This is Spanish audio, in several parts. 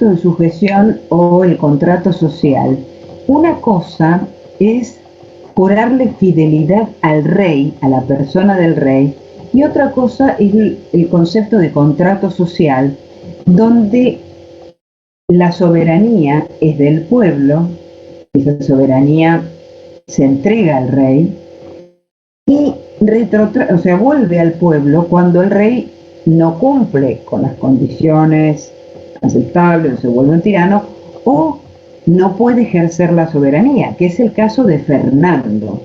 pacto de sujeción o el contrato social, una cosa es jurarle fidelidad al rey, a la persona del rey, y otra cosa es el concepto de contrato social, donde la soberanía es del pueblo, esa soberanía se entrega al rey y vuelve al pueblo cuando el rey no cumple con las condiciones aceptables, o se vuelve un tirano, o no puede ejercer la soberanía, que es el caso de Fernando.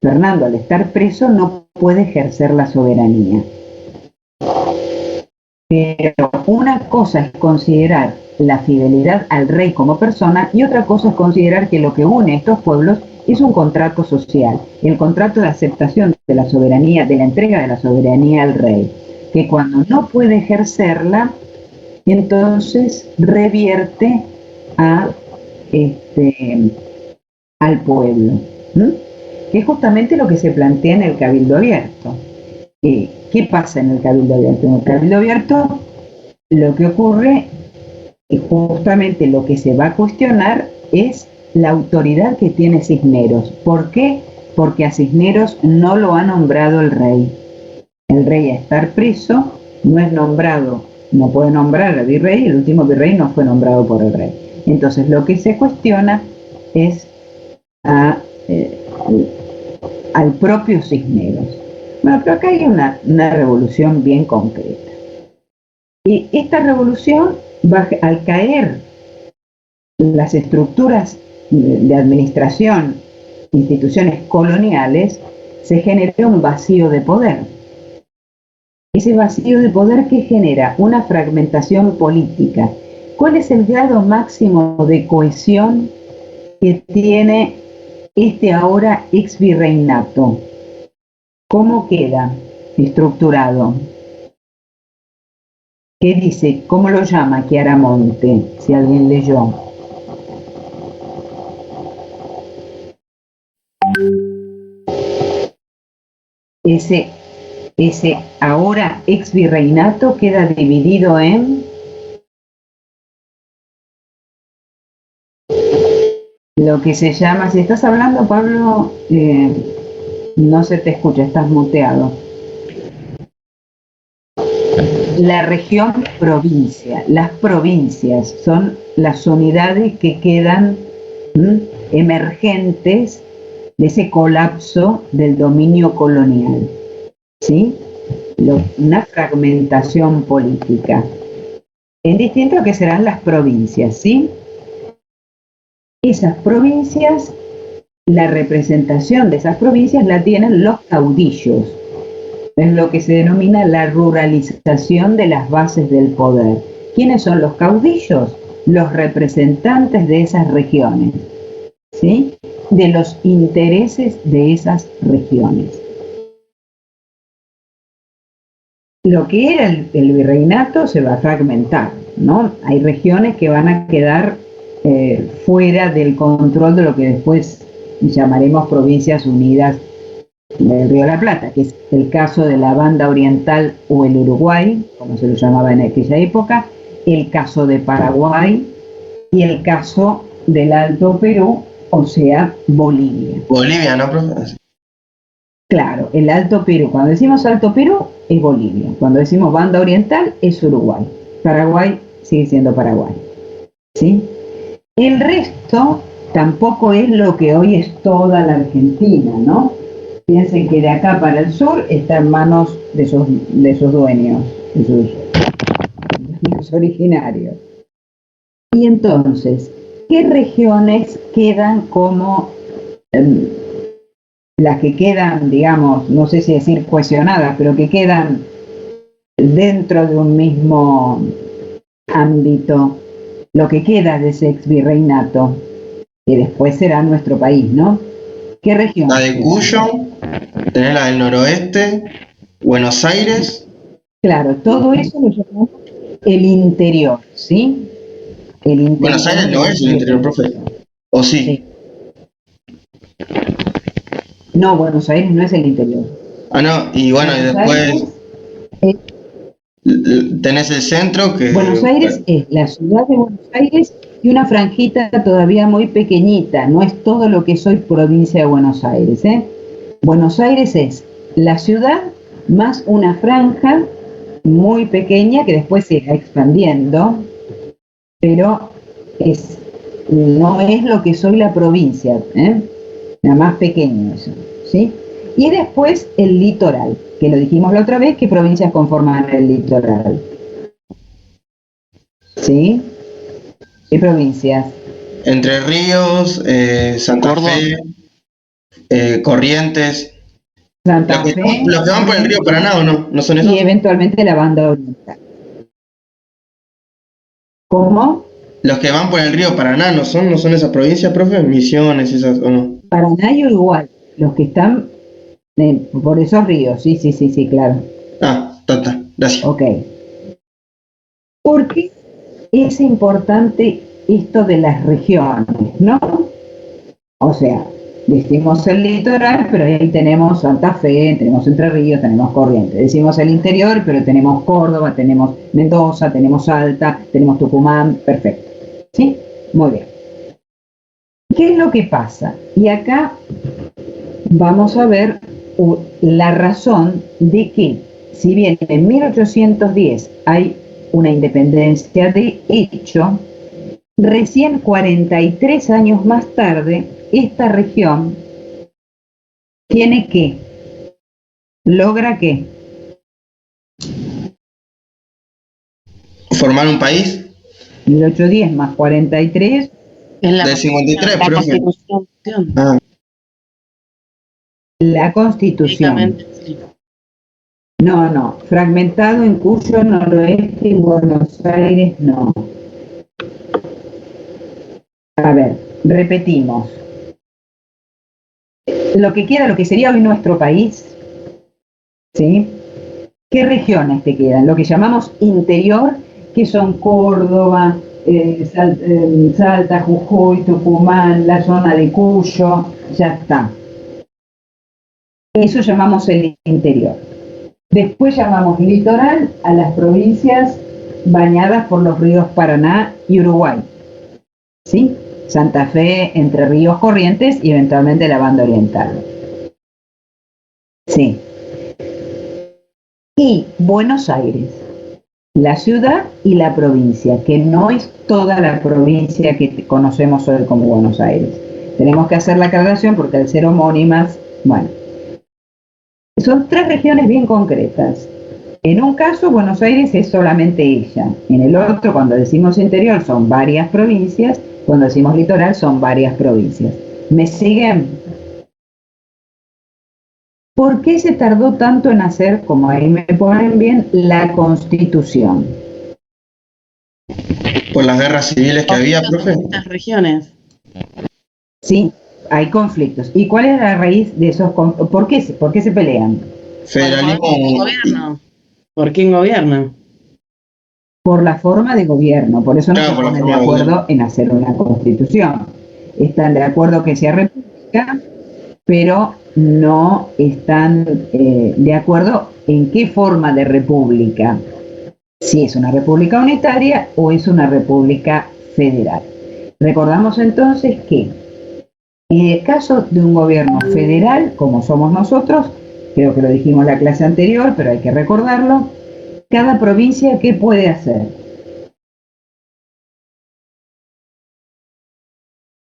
Fernando, al estar preso, no puede ejercer la soberanía. Pero una cosa es considerar la fidelidad al rey como persona y otra cosa es considerar que lo que une a estos pueblos es un contrato social, el contrato de aceptación de la soberanía, de la entrega de la soberanía al rey, que cuando no puede ejercerla, entonces revierte al pueblo, que es justamente lo que se plantea en el Cabildo Abierto. ¿Qué pasa en el Cabildo Abierto? En el Cabildo Abierto lo que ocurre es justamente lo que se va a cuestionar es la autoridad que tiene Cisneros. ¿Por qué? Porque a Cisneros no lo ha nombrado el rey. El rey a estar preso no es nombrado, no puede nombrar al virrey, el último virrey no fue nombrado por el rey. Entonces lo que se cuestiona es al propio Cisneros. Bueno, pero acá hay una revolución bien concreta. Y esta revolución va al caer las estructuras de administración, instituciones coloniales, se genera un vacío de poder. Ese vacío de poder que genera una fragmentación política. ¿Cuál es el grado máximo de cohesión que tiene este ahora exvirreinato? ¿Cómo queda estructurado? ¿Qué dice? ¿Cómo lo llama Chiaramonte? Si alguien leyó. Ese ahora exvirreinato queda dividido en lo que se llama, si estás hablando, Pablo, no se te escucha, estás muteado. La región provincia. Las provincias son las unidades que quedan emergentes de ese colapso del dominio colonial. ¿Sí? Una fragmentación política. En distinto a que serán las provincias, ¿sí? Esas provincias, la representación de esas provincias la tienen los caudillos. Es lo que se denomina la ruralización de las bases del poder. ¿Quiénes son los caudillos? Los representantes de esas regiones, ¿sí? De los intereses de esas regiones. Lo que era el virreinato se va a fragmentar, ¿no? Hay regiones que van a quedar fuera del control de lo que después llamaremos Provincias Unidas del Río de la Plata, que es el caso de la Banda Oriental o el Uruguay, como se lo llamaba en aquella época, el caso de Paraguay y el caso del Alto Perú, o sea, Bolivia. Bolivia, ¿no, profe? Claro, el Alto Perú. Cuando decimos Alto Perú, es Bolivia. Cuando decimos Banda Oriental, es Uruguay. Paraguay sigue siendo Paraguay. ¿Sí? El resto tampoco es lo que hoy es toda la Argentina, ¿no? Piensen que de acá para el sur está en manos de esos dueños, de sus originarios. Y entonces, ¿qué regiones quedan como las que quedan, digamos, no sé si decir cohesionadas, pero que quedan dentro de un mismo ámbito, lo que queda de ese exvirreinato, que después será nuestro país, ¿no? ¿Qué región? La de Cuyo, tenés la del noroeste, Buenos Aires. Claro, todo eso lo llamamos el interior, ¿sí? El interior. Buenos Aires no es el interior, profe. ¿O sí? No, Buenos Aires no es el interior. Ah, no, y bueno, y después... tenés el centro que... Buenos Aires es la ciudad de Buenos Aires y una franjita todavía muy pequeñita, no es todo lo que es hoy provincia de Buenos Aires, ¿eh? Buenos Aires es la ciudad más una franja muy pequeña que después se va expandiendo, pero no es lo que es hoy la provincia, ¿eh? La más pequeña eso, ¿sí? Y después el litoral, que lo dijimos la otra vez, ¿qué provincias conforman el litoral? ¿Sí? ¿Qué provincias? Entre Ríos, Santa Córdoba. Fe, Corrientes. Santa Fe. Los que van por el río Paraná, ¿o no? ¿No son esos? Y eventualmente la banda oriental. ¿Cómo? Los que van por el río Paraná, ¿no son esas provincias, profe? Misiones, esas, ¿o no? Paraná y Uruguay, los que están por esos ríos, sí, claro. Ah, gracias. Ok. ¿Por qué es importante esto de las regiones, no? O sea, decimos el litoral, pero ahí tenemos Santa Fe, tenemos Entre Ríos, tenemos Corrientes. Decimos el interior, pero tenemos Córdoba, tenemos Mendoza, tenemos Salta, tenemos Tucumán, perfecto. ¿Sí? Muy bien. ¿Qué es lo que pasa? Y acá vamos a ver la razón de que, si bien en 1810 hay una independencia de hecho, recién 43 años más tarde, esta región tiene que, logra que, ¿formar un país? 1810 más 43. Es la Del 53, la profe. Constitución. Ah, La Constitución. Técnicamente, sí. No, fragmentado en Cuyo, Noroeste y Buenos Aires, no. A ver, repetimos. Lo que queda, lo que sería hoy nuestro país, ¿sí? ¿Qué regiones te quedan? Lo que llamamos interior, que son Córdoba, Salta, Jujuy, Tucumán, la zona de Cuyo, ya está. Eso llamamos el interior. Después llamamos litoral a las provincias bañadas por los ríos Paraná y Uruguay, ¿sí? Santa Fe, Entre Ríos, Corrientes y eventualmente la banda oriental. Sí. Y Buenos Aires, la ciudad y la provincia, que no es toda la provincia que conocemos hoy como Buenos Aires. Tenemos que hacer la aclaración porque al ser homónimas, bueno, son tres regiones bien concretas. En un caso, Buenos Aires es solamente ella. En el otro, cuando decimos interior, son varias provincias. Cuando decimos litoral, son varias provincias. ¿Me siguen? ¿Por qué se tardó tanto en hacer, como ahí me ponen bien, la Constitución? por las guerras civiles que había, profe. Estas regiones. Sí, hay conflictos. ¿Y cuál es la raíz de esos conflictos? ¿Por qué se pelean? Federalismo. Gobierno. ¿Por quién gobierna? Por la forma de gobierno. Por eso no Claro, se por la ponen de forma de acuerdo en hacer una Constitución. Están de acuerdo que sea república, pero no están de acuerdo en qué forma de república. Si es una república unitaria o es una república federal. Recordamos entonces que en el caso de un gobierno federal, como somos nosotros, creo que lo dijimos en la clase anterior, pero hay que recordarlo, cada provincia, ¿qué puede hacer?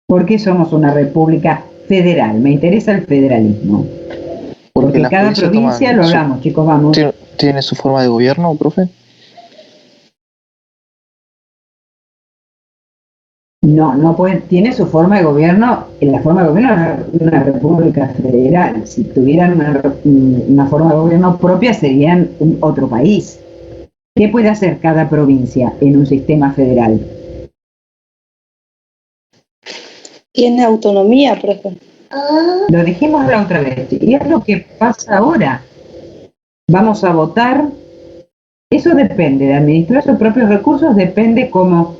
¿Por qué somos una república federal? Me interesa el federalismo. Porque las cada provincias provincia, lo hablamos, chicos, vamos. ¿Tiene su forma de gobierno, profe? No puede, tiene su forma de gobierno, la forma de gobierno es una república federal. Si tuvieran una forma de gobierno propia, serían otro país. ¿Qué puede hacer cada provincia en un sistema federal? Tiene autonomía, profe. Lo dijimos la otra vez, y es lo que pasa ahora. Vamos a votar. Eso depende de administrar sus propios recursos, depende cómo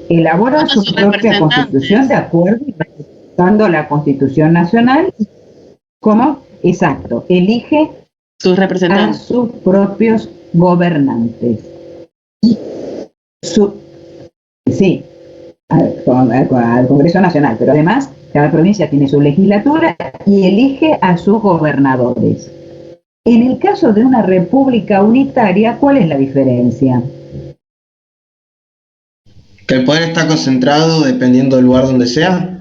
elabora su propia constitución de acuerdo y respetando la Constitución Nacional. ¿Cómo? Exacto, elige Sus a representantes. sus propios gobernantes. Sí, al Congreso Nacional, pero además cada provincia tiene su legislatura y elige a sus gobernadores. En el caso de una república unitaria, ¿cuál es la diferencia? Que el poder está concentrado dependiendo del lugar donde sea.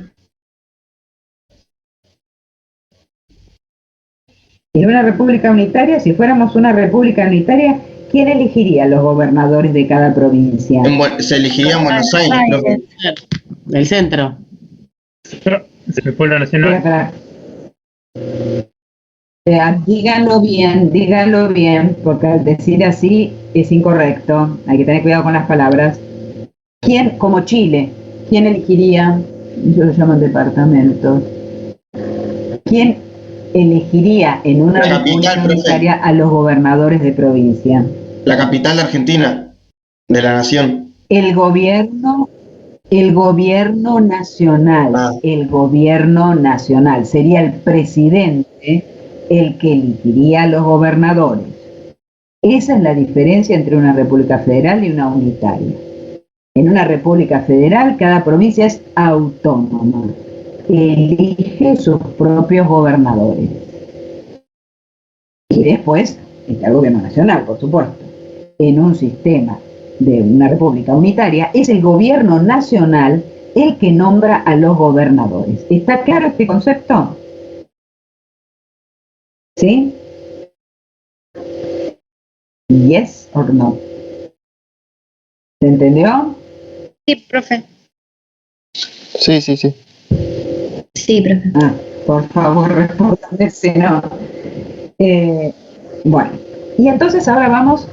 En una república unitaria, si fuéramos una república unitaria, ¿quién elegiría los gobernadores de cada provincia? Se elegiría en Buenos Aires, profe. El centro. El pueblo nacional. Díganlo bien, porque al decir así es incorrecto. Hay que tener cuidado con las palabras. ¿Quién, como Chile, quién elegiría? Yo lo llamo departamento. ¿Quién elegiría en una república unitaria a los gobernadores de provincia? La capital de Argentina, de la nación. El gobierno nacional, el gobierno nacional, sería el presidente el que elegiría a los gobernadores. Esa es la diferencia entre una república federal y una unitaria. En una república federal, cada provincia es autónoma, elige sus propios gobernadores. Y después está el gobierno nacional, por supuesto. En un sistema de una república unitaria, es el gobierno nacional el que nombra a los gobernadores. ¿Está claro este concepto? ¿Sí? ¿Yes or no? ¿Se entendió? Sí, profe. Sí. Sí, profe. Por favor, respóndame si no. Bueno, y entonces ahora vamos...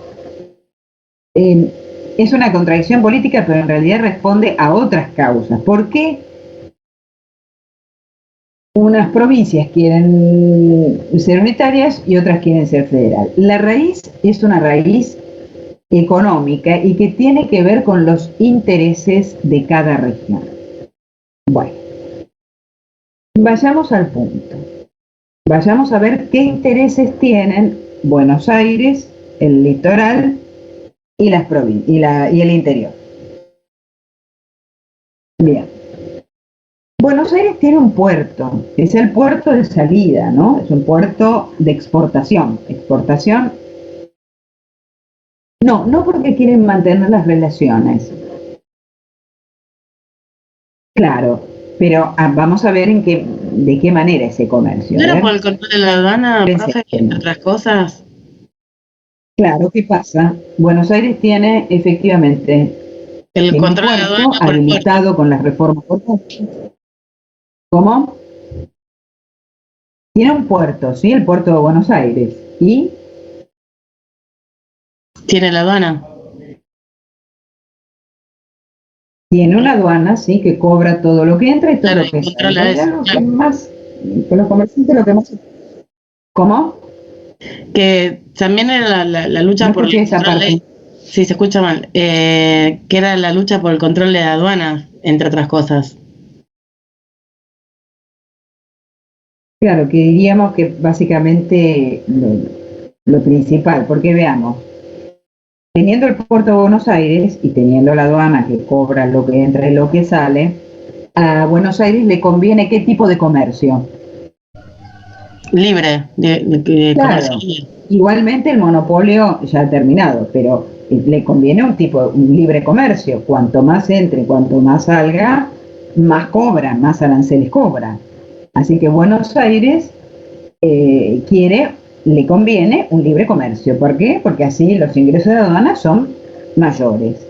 es una contradicción política, pero en realidad responde a otras causas. ¿Por qué unas provincias quieren ser unitarias y otras quieren ser federal? La raíz es una raíz económica y que tiene que ver con los intereses de cada región. Bueno, vayamos al punto. Vayamos a ver qué intereses tienen Buenos Aires, el litoral y las provincias y el interior. Bien. Buenos Aires tiene un puerto, es el puerto de salida, ¿no? Es un puerto de exportación. Exportación. No porque quieren mantener las relaciones. Claro, pero vamos a ver de qué manera ese comercio. ¿No era por el control de la aduana, profe, entre otras cosas? Claro, ¿qué pasa? Buenos Aires tiene efectivamente el control puerto de la aduana habilitado con las reformas. ¿Cómo? Tiene un puerto, ¿sí? El puerto de Buenos Aires. ¿Y? Tiene la aduana. Tiene una aduana, sí, que cobra todo lo que entra y todo Claro, lo que sale. Con los comerciantes lo que más... ¿Cómo? Que también era la lucha No por el esa control parte. Sí, se escucha mal. Que era la lucha por el control de la aduana, entre otras cosas. Claro, que diríamos que básicamente lo principal, porque veamos, teniendo el puerto de Buenos Aires y teniendo la aduana que cobra lo que entra y lo que sale, a Buenos Aires le conviene ¿qué tipo de comercio? Libre, Claro. Igualmente el monopolio ya ha terminado, pero le conviene un libre comercio. Cuanto más entre, cuanto más salga, más cobra, más aranceles cobra. Así que Buenos Aires le conviene un libre comercio. ¿Por qué? Porque así los ingresos de aduana son mayores.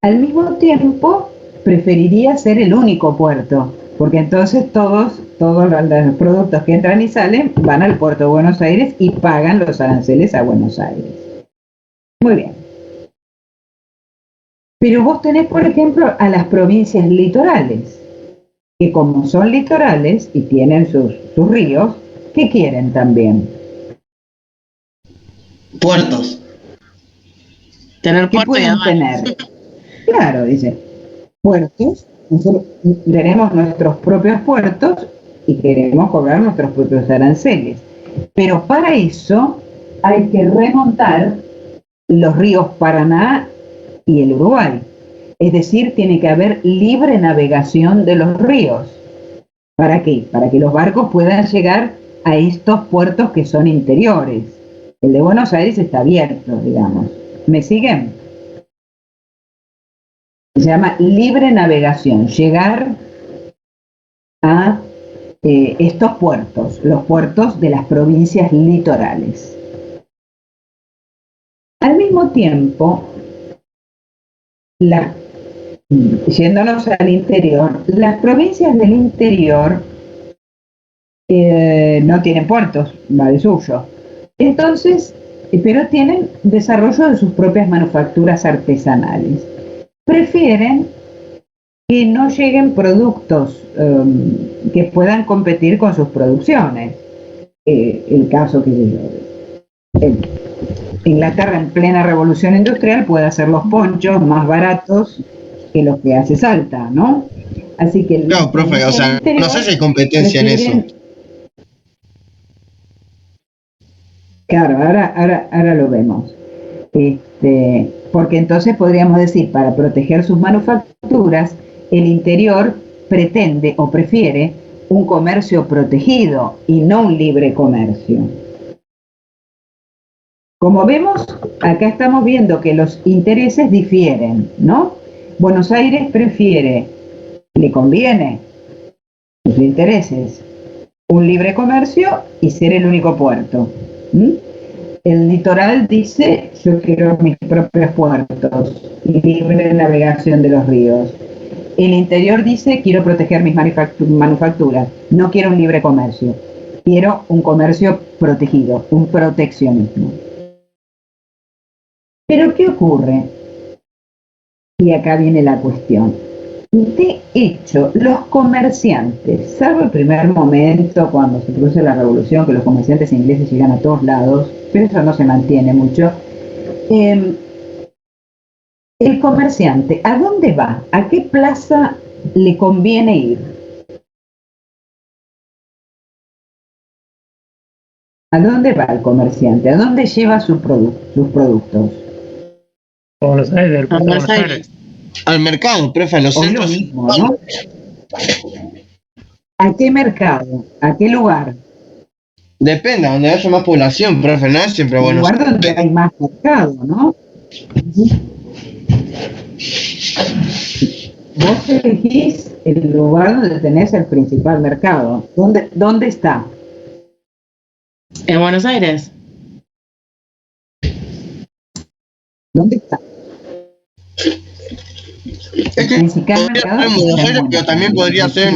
Al mismo tiempo, preferiría ser el único puerto, porque entonces todos los productos que entran y salen van al puerto de Buenos Aires y pagan los aranceles a Buenos Aires. Muy bien. Pero vos tenés, por ejemplo, a las provincias litorales, que como son litorales y tienen sus ríos, ¿qué quieren también? Puertos. Tener ¿Qué puerto y pueden aduana. tener? Claro, dice, puertos. Nosotros tenemos nuestros propios puertos y queremos cobrar nuestros propios aranceles. Pero para eso hay que remontar los ríos Paraná y el Uruguay. Es decir, tiene que haber libre navegación de los ríos. ¿Para qué? Para que los barcos puedan llegar a estos puertos que son interiores. El de Buenos Aires está abierto, digamos. ¿Me siguen? Se llama libre navegación, llegar a estos puertos, los puertos de las provincias litorales. Al mismo tiempo, yéndonos al interior, las provincias del interior no tienen puertos, va de suyo. Entonces, pero tienen desarrollo de sus propias manufacturas artesanales. Prefieren que no lleguen productos que puedan competir con sus producciones. El caso que Inglaterra en plena revolución industrial puede hacer los ponchos más baratos que los que hace Salta, ¿no? Así que Claro, profe, o sea, no sé si hay competencia en eso. Claro, ahora lo vemos. Porque entonces podríamos decir, para proteger sus manufacturas, el interior pretende o prefiere un comercio protegido y no un libre comercio. Como vemos, acá estamos viendo que los intereses difieren, ¿no? Buenos Aires prefiere, le conviene, sus intereses, un libre comercio y ser el único puerto. El litoral dice, yo quiero mis propios puertos, libre navegación de los ríos. El interior dice, quiero proteger mis manufacturas, no quiero un libre comercio, quiero un comercio protegido, un proteccionismo. Pero ¿qué ocurre? Y acá viene la cuestión. De hecho, los comerciantes, salvo el primer momento cuando se produce la revolución, que los comerciantes ingleses llegan a todos lados, pero eso no se mantiene mucho, el comerciante, ¿a dónde va? ¿A qué plaza le conviene ir? ¿A dónde va el comerciante? ¿A dónde lleva sus productos? Buenos Aires, el puerto de Buenos Aires. Al mercado, profe, a los O lo centros. mismo, ¿no? ¿A qué mercado? ¿A qué lugar? Depende, donde haya más población, profe, no es siempre El bueno. lugar donde hay más mercado, ¿no? Vos elegís el lugar donde tenés el principal mercado. ¿Dónde está? En Buenos Aires. ¿Dónde está? Es que Principal podría mercado ser en Buenos Aires, pero también podría ser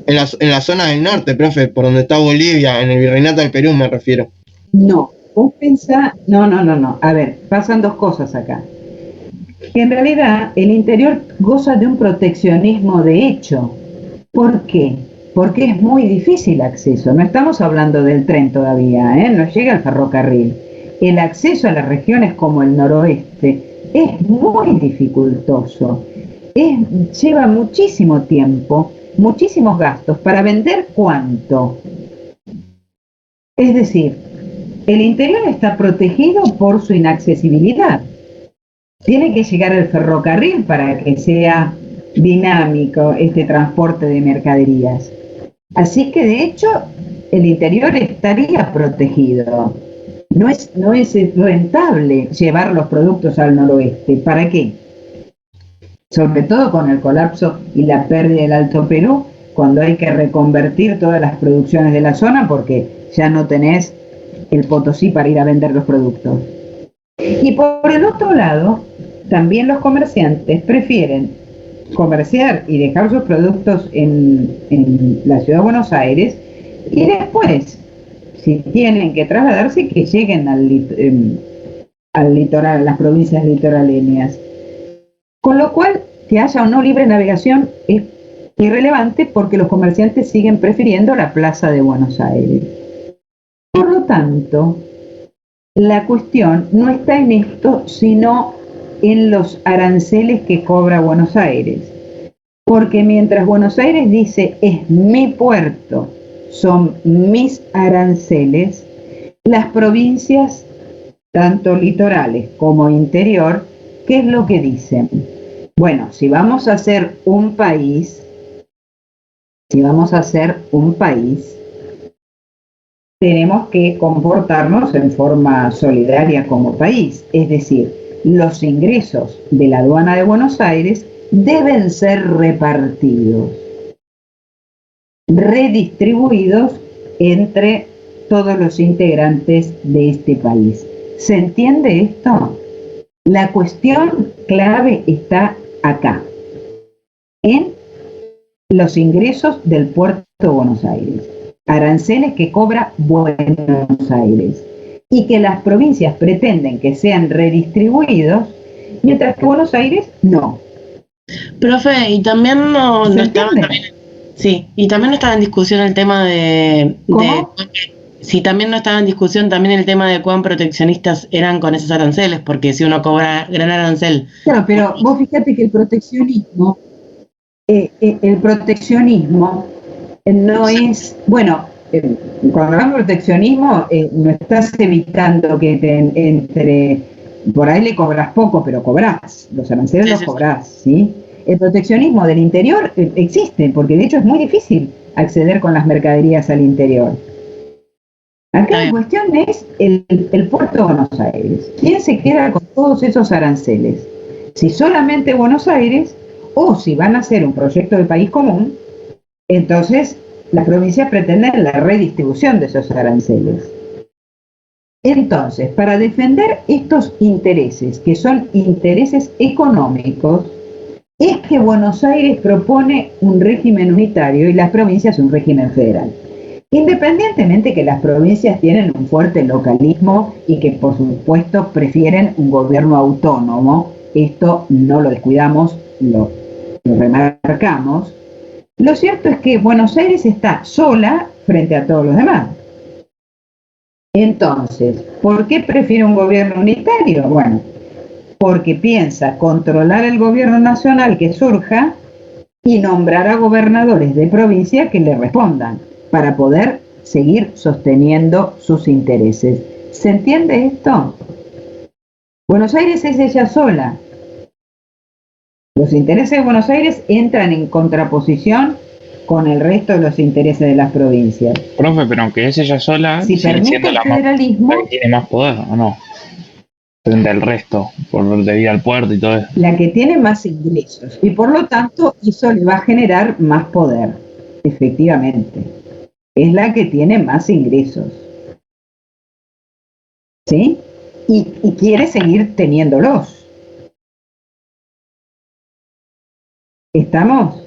en la zona del norte, profe, por donde está Bolivia, en el Virreinato del Perú me refiero. No, vos pensás, no. A ver, pasan dos cosas acá. Que en realidad el interior goza de un proteccionismo de hecho. ¿Por qué? Porque es muy difícil acceso. No estamos hablando del tren todavía, no llega el ferrocarril. El acceso a las regiones como el noroeste es muy dificultoso. Lleva muchísimo tiempo, muchísimos gastos. ¿Para vender cuánto? Es decir, el interior está protegido por su inaccesibilidad. Tiene que llegar el ferrocarril para que sea dinámico este transporte de mercaderías. Así que de hecho el interior estaría protegido. No es rentable llevar los productos al noroeste. ¿Para qué? Sobre todo con el colapso y la pérdida del Alto Perú, cuando hay que reconvertir todas las producciones de la zona porque ya no tenés el Potosí para ir a vender los productos. Y por el otro lado, también los comerciantes prefieren comerciar y dejar sus productos en la ciudad de Buenos Aires y después, si tienen que trasladarse, que lleguen al litoral, a las provincias litoraleñas. Con lo cual, que haya o no libre navegación es irrelevante porque los comerciantes siguen prefiriendo la plaza de Buenos Aires. Por lo tanto, la cuestión no está en esto, sino en los aranceles que cobra Buenos Aires. Porque mientras Buenos Aires dice es mi puerto, son mis aranceles, las provincias tanto litorales como interior, ¿qué es lo que dicen? Bueno, si vamos a hacer un país, tenemos que comportarnos en forma solidaria como país. Es decir, los ingresos de la aduana de Buenos Aires deben ser repartidos, redistribuidos entre todos los integrantes de este país. ¿Se entiende esto? La cuestión clave está acá, en los ingresos del puerto de Buenos Aires, aranceles que cobra Buenos Aires y que las provincias pretenden que sean redistribuidos, mientras que Buenos Aires no. Profe, y también no ¿Se estaba entiende? sí, y también no estaba en discusión el tema ¿Cómo? sí, también no estaba en discusión también el tema de cuán proteccionistas eran con esos aranceles, porque si uno cobra gran arancel. Claro, pero vos fíjate que el proteccionismo no es, bueno, cuando hablamos de proteccionismo, no estás evitando que entre, por ahí le cobras poco, pero cobrás, los aranceles Sí, los sí, sí. cobrás, ¿sí? El proteccionismo del interior existe, porque de hecho es muy difícil acceder con las mercaderías al interior. Está Acá la bien. cuestión es el puerto de Buenos Aires. ¿Quién se queda con todos esos aranceles? Si solamente Buenos Aires, o si van a hacer un proyecto de país común, entonces las provincias pretenden la redistribución de esos aranceles. Entonces, para defender estos intereses, que son intereses económicos, es que Buenos Aires propone un régimen unitario y las provincias un régimen federal. Independientemente que las provincias tienen un fuerte localismo y que por supuesto prefieren un gobierno autónomo, esto no lo descuidamos, lo remarcamos. Lo cierto es que Buenos Aires está sola frente a todos los demás. Entonces, ¿por qué prefiere un gobierno unitario? Bueno, porque piensa controlar el gobierno nacional que surja y nombrar a gobernadores de provincia que le respondan para poder seguir sosteniendo sus intereses. ¿Se entiende esto? Buenos Aires es ella sola. Los intereses de Buenos Aires entran en contraposición con el resto de los intereses de las provincias. Profe, pero aunque es ella sola, Si sigue permite siendo el la federalismo, que tiene más poder, ¿o no? Frente al resto, por debido al puerto y todo eso. la que tiene más ingresos y por lo tanto eso le va a generar más poder, efectivamente. Es la que tiene más ingresos. ¿Sí? Y quiere seguir teniéndolos. ¿Estamos?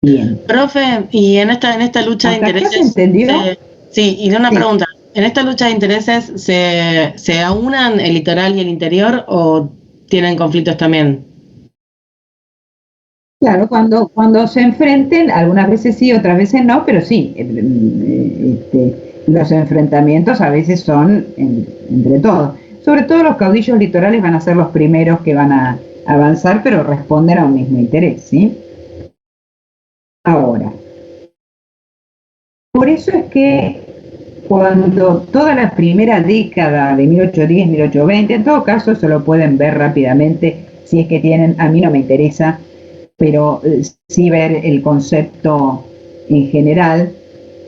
Bien. Profe, y en esta lucha de ¿Hasta acá intereses, se entendió? sí, y una Sí. pregunta, ¿en esta lucha de intereses se aunan el litoral y el interior o tienen conflictos también? Claro, cuando se enfrenten, algunas veces sí, otras veces no, pero sí, los enfrentamientos a veces son entre todos. Sobre todo los caudillos litorales van a ser los primeros que van a avanzar, pero responden a un mismo interés, ¿sí? Ahora, por eso es que cuando toda la primera década de 1810, 1820, en todo caso se lo pueden ver rápidamente si es que tienen, a mí no me interesa, pero sí ver el concepto en general.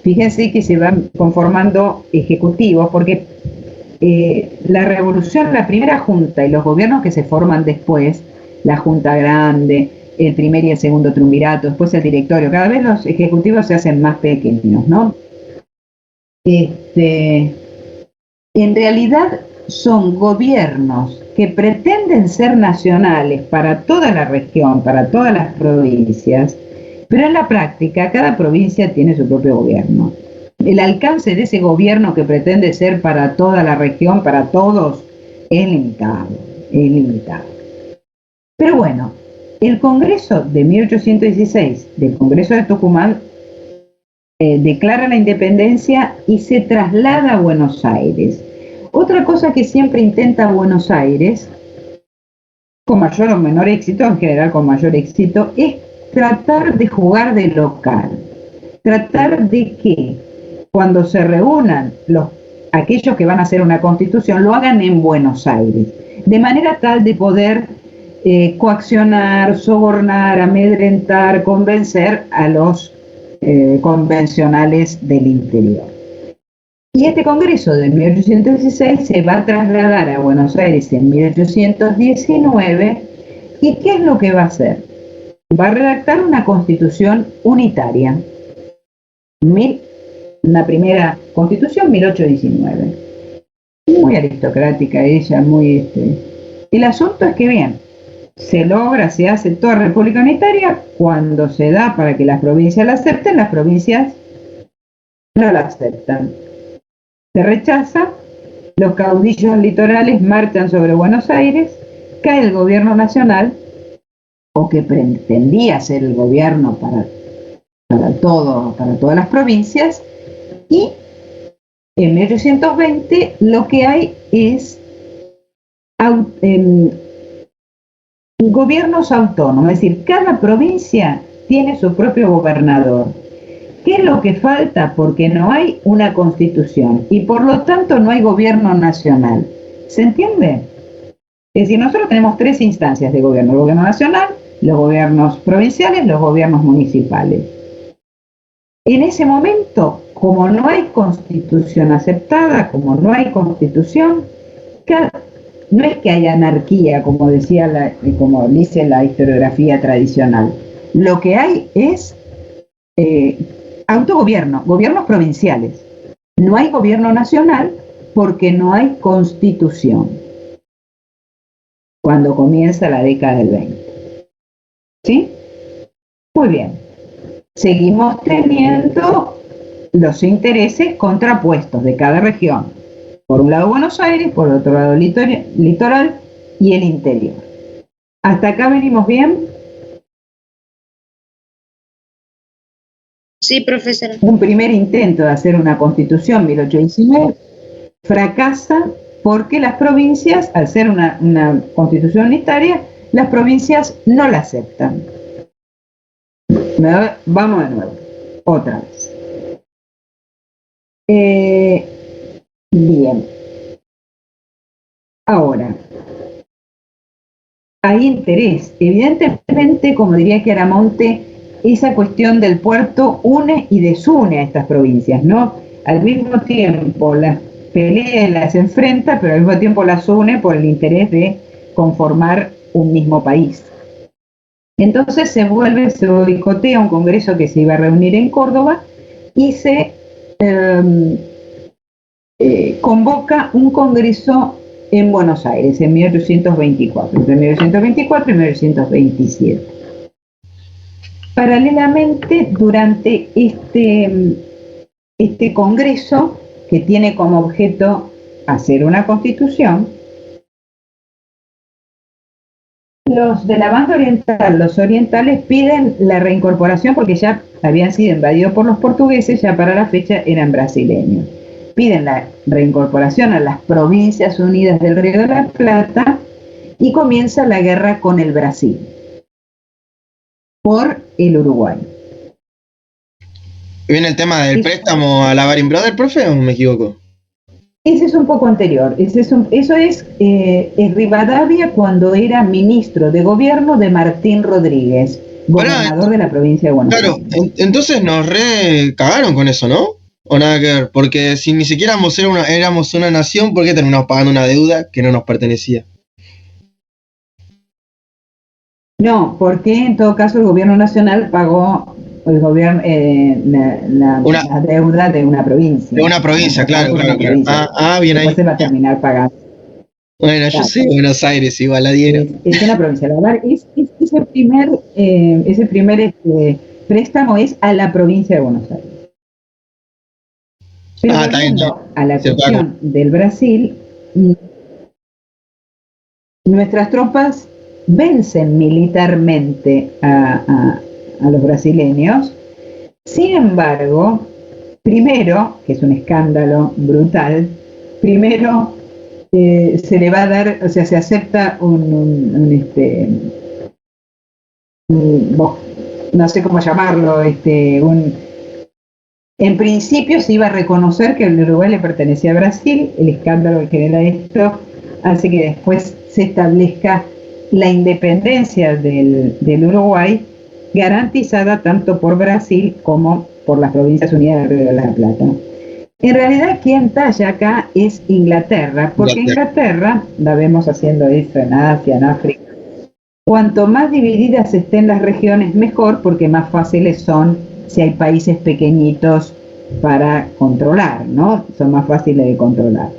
Fíjense que se van conformando ejecutivos, porque la revolución, la primera junta y los gobiernos que se forman después, la junta grande, el primer y el segundo triunvirato, después el directorio, cada vez los ejecutivos se hacen más pequeños, ¿no? En realidad son gobiernos que pretenden ser nacionales para toda la región, para todas las provincias, pero en la práctica cada provincia tiene su propio gobierno. El alcance de ese gobierno que pretende ser para toda la región, para todos, es limitado, es limitado. Pero bueno, el Congreso de 1816, del Congreso de Tucumán, declara la independencia y se traslada a Buenos Aires. Otra cosa que siempre intenta Buenos Aires, con mayor o menor éxito, en general con mayor éxito, es tratar de jugar de local. Tratar de que cuando se reúnan los aquellos que van a hacer una constitución lo hagan en Buenos Aires, de manera tal de poder coaccionar, sobornar, amedrentar, convencer a los convencionales del interior. Y este Congreso de 1816 se va a trasladar a Buenos Aires en 1819, ¿y qué es lo que va a hacer? Va a redactar una constitución unitaria. Una primera constitución, 1819. Muy aristocrática ella, muy... El asunto es que bien, se logra, se hace toda república unitaria, cuando se da para que las provincias la acepten, las provincias no la aceptan. Se rechaza, los caudillos litorales marchan sobre Buenos Aires, cae el gobierno nacional, o que pretendía ser el gobierno para todas las provincias, y en 1820 lo que hay es gobiernos autónomos, es decir, cada provincia tiene su propio gobernador. ¿Qué es lo que falta? Porque no hay una constitución y por lo tanto no hay gobierno nacional. ¿Se entiende? Es decir, nosotros tenemos tres instancias de gobierno: el gobierno nacional, los gobiernos provinciales, los gobiernos municipales. En ese momento, como no hay constitución aceptada, como no hay constitución, no es que haya anarquía, como como dice la historiografía tradicional. Lo que hay es autogobierno, gobiernos provinciales. No hay gobierno nacional porque no hay constitución. Cuando comienza la década del 20. ¿Sí? Muy bien. Seguimos teniendo los intereses contrapuestos de cada región. Por un lado Buenos Aires, por otro lado litoral y el interior. ¿Hasta acá venimos bien? Sí, profesora. Un primer intento de hacer una constitución, 1819, fracasa porque las provincias, al ser una constitución unitaria, las provincias no la aceptan. Vamos de nuevo, otra vez. Bien. Ahora, hay interés. Evidentemente, como diría Chiaramonte, esa cuestión del puerto une y desune a estas provincias, ¿no? Al mismo tiempo las pelea y las enfrenta, pero al mismo tiempo las une por el interés de conformar un mismo país. Entonces se boicotea un congreso que se iba a reunir en Córdoba y se convoca un congreso en Buenos Aires en 1824, entre 1824 y 1827. Paralelamente, durante este congreso, que tiene como objeto hacer una constitución, los de la banda oriental, los orientales, piden la reincorporación porque ya habían sido invadidos por los portugueses, ya para la fecha eran brasileños. Piden la reincorporación a las Provincias Unidas del Río de la Plata y comienza la guerra con el Brasil por el Uruguay. ¿Viene el tema del préstamo a la Baring Brothers, profe, o me equivoco? Ese es un poco anterior. Eso es Rivadavia cuando era ministro de gobierno de Martín Rodríguez, gobernador de la provincia de Buenos Aires. Claro, entonces nos cagaron con eso, ¿no? O nada que ver, porque si ni siquiera éramos una nación, ¿por qué terminamos pagando una deuda que no nos pertenecía? No, porque en todo caso el gobierno nacional pagó el gobierno la deuda de una provincia. De una provincia, claro. Provincia. Bien ahí. Después se va a terminar pagando. Bueno, claro. Yo soy de Buenos Aires, igual la dieron. Es una provincia. La verdad, ese primer préstamo es a la provincia de Buenos Aires. Pero volviendo a la cuestión del Brasil, nuestras tropas vencen militarmente a los brasileños. Sin embargo, primero, que es un escándalo brutal, primero se le va a dar, o sea, se acepta no sé cómo llamarlo, En principio se iba a reconocer que el Uruguay le pertenecía a Brasil. El escándalo que genera esto hace que después se establezca la independencia del Uruguay, garantizada tanto por Brasil como por las Provincias Unidas del Río de la Plata. En realidad, quien talla acá es Inglaterra, porque Inglaterra, la vemos haciendo eso en Asia, en África. Cuanto más divididas estén las regiones, mejor, porque más fáciles son si hay países pequeñitos para controlar, ¿no? Son más fáciles de controlar.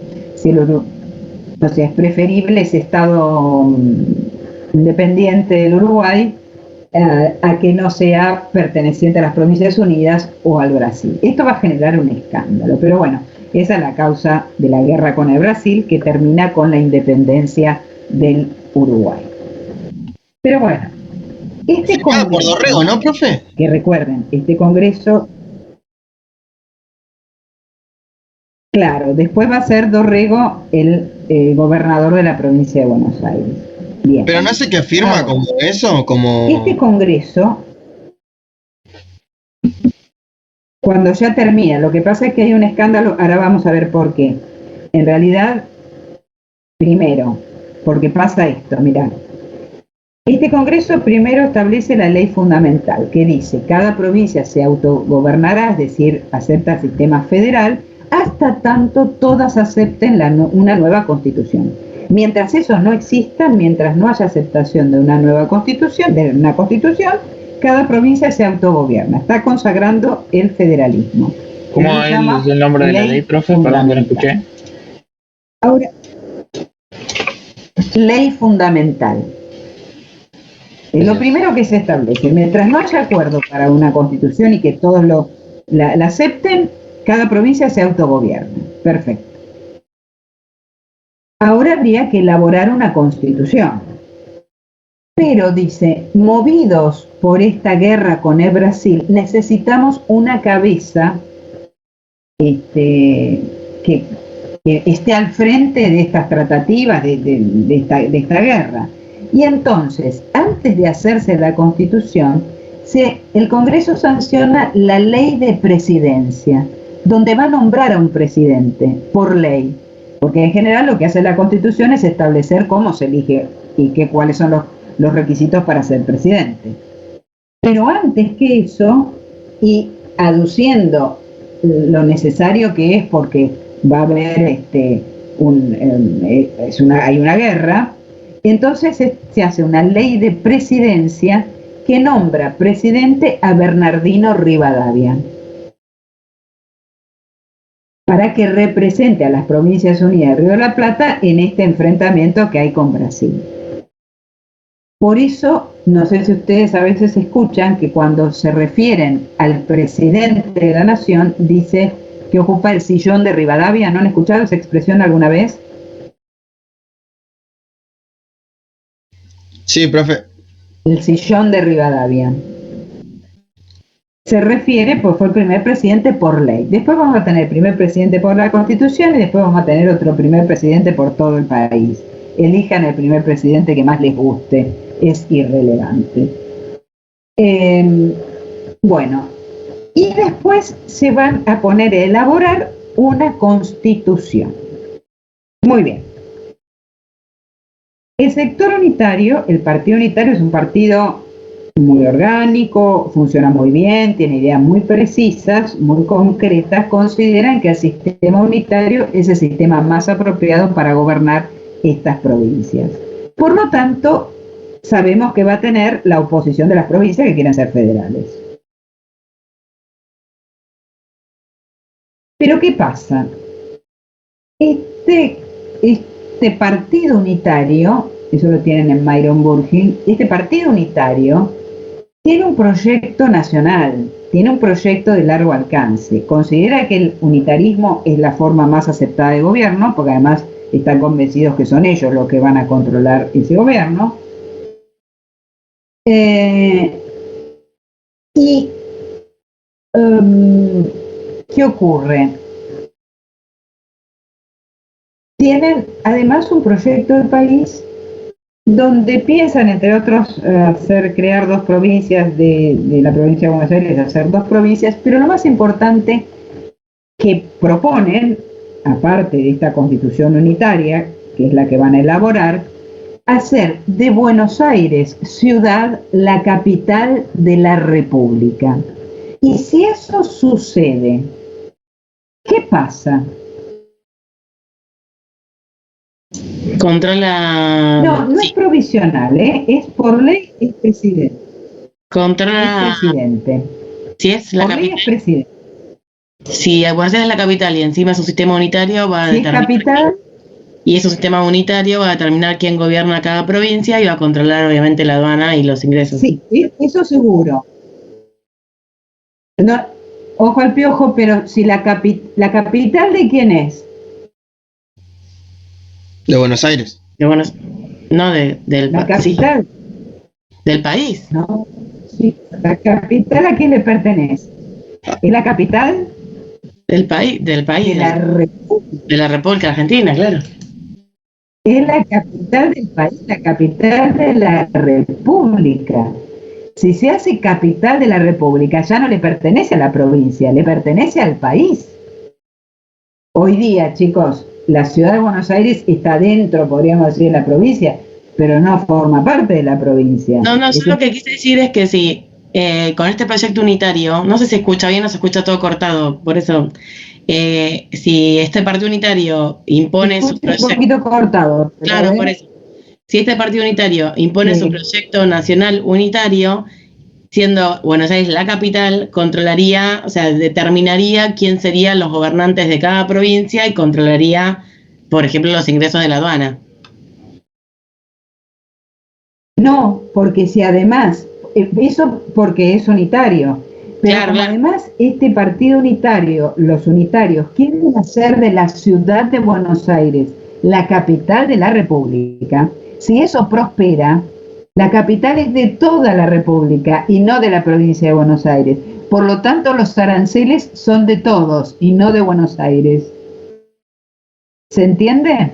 O sea, es preferible ese estado independiente del Uruguay a que no sea perteneciente a las Provincias Unidas o al Brasil. Esto va a generar un escándalo, pero bueno, esa es la causa de la guerra con el Brasil, que termina con la independencia del Uruguay. Pero bueno, este congreso, por Dorrego, ¿no, profe? que recuerden, este congreso, claro, después va a ser Dorrego el gobernador de la provincia de Buenos Aires. Bien. Pero no sé qué firma como eso, como... Este congreso, cuando ya termina, lo que pasa es que hay un escándalo, ahora vamos a ver por qué. En realidad, primero, porque pasa esto, mirá. Este congreso primero establece la ley fundamental, que dice, cada provincia se autogobernará, es decir, acepta el sistema federal, hasta tanto todas acepten una nueva constitución. Mientras eso no exista, mientras no haya aceptación de una nueva constitución, cada provincia se autogobierna. Está consagrando el federalismo. ¿Cómo es el nombre de la ley, profe? Perdón, que no escuché. Ahora, ley fundamental. Es lo primero que se establece. Mientras no haya acuerdo para una constitución y que todos la acepten, cada provincia se autogobierna. Perfecto. Ahora habría que elaborar una constitución. Pero, dice, movidos por esta guerra con el Brasil, necesitamos una cabeza que esté al frente de estas tratativas, de esta guerra. Y entonces, antes de hacerse la constitución, el Congreso sanciona la ley de presidencia, donde va a nombrar a un presidente por ley. Porque en general lo que hace la Constitución es establecer cómo se elige y cuáles son los requisitos para ser presidente. Pero antes que eso, y aduciendo lo necesario que es porque va a haber hay una guerra, entonces se hace una ley de presidencia que nombra presidente a Bernardino Rivadavia, para que represente a las Provincias Unidas del Río de la Plata en este enfrentamiento que hay con Brasil. Por eso, no sé si ustedes a veces escuchan que cuando se refieren al presidente de la nación, dice que ocupa el sillón de Rivadavia. ¿No han escuchado esa expresión alguna vez? Sí, profe. El sillón de Rivadavia. Se refiere, pues fue el primer presidente por ley. Después vamos a tener el primer presidente por la Constitución y después vamos a tener otro primer presidente por todo el país. Elijan el primer presidente que más les guste, es irrelevante. Bueno, y después se van a poner a elaborar una constitución. Muy bien. El sector unitario, el partido unitario es un partido muy orgánico, funciona muy bien, tiene ideas muy precisas, muy concretas, consideran que el sistema unitario es el sistema más apropiado para gobernar estas provincias. Por lo tanto, sabemos que va a tener la oposición de las provincias que quieren ser federales. Pero ¿qué pasa? Este partido unitario, eso lo tienen en Myron Burgin, este partido unitario tiene un proyecto nacional, tiene un proyecto de largo alcance. Considera que el unitarismo es la forma más aceptada de gobierno, porque además están convencidos que son ellos los que van a controlar ese gobierno. ¿Qué ocurre? Tienen además un proyecto de país donde piensan, entre otros, crear dos provincias de la provincia de Buenos Aires, hacer dos provincias, pero lo más importante que proponen, aparte de esta constitución unitaria, que es la que van a elaborar, hacer de Buenos Aires ciudad la capital de la República. Y si eso sucede, ¿qué pasa? Controla. No es provisional, es por ley, es presidente. Controla. Es presidente. Si es la Por ley capital. es presidente. Si Buenos Aires es la capital y encima es un sistema unitario, va a Si es determinar. capital, Y es un sistema unitario, va a determinar quién gobierna cada provincia y va a controlar, obviamente, la aduana y los ingresos. sí, eso seguro. No, ojo al piojo, pero si la capital ¿de quién es? De Buenos Aires. De Buenos, no del La sí, capital. del país. No, sí, la capital ¿a quién le pertenece? ¿Es la capital? Del país, De la República. de la República Argentina, claro. Es la capital del país, la capital de la República. Si se hace capital de la República, ya no le pertenece a la provincia, le pertenece al país. Hoy día, chicos, la ciudad de Buenos Aires está dentro, podríamos decir, de la provincia, pero no forma parte de la provincia. No, yo lo que quise decir es que si con este proyecto unitario, no sé si se escucha bien o se escucha todo cortado, por eso, si este partido unitario impone su proyecto. Un poquito cortado. Claro, por eso. Si este partido unitario impone su proyecto nacional unitario, siendo Buenos Aires la capital, controlaría, o sea, determinaría quién serían los gobernantes de cada provincia y controlaría, por ejemplo, los ingresos de la aduana. No, porque si además, eso porque es unitario, pero Claro, como claro. además este partido unitario, los unitarios, quieren hacer de la ciudad de Buenos Aires la capital de la República, si eso prospera, la capital es de toda la República y no de la provincia de Buenos Aires. Por lo tanto, los aranceles son de todos y no de Buenos Aires. ¿Se entiende?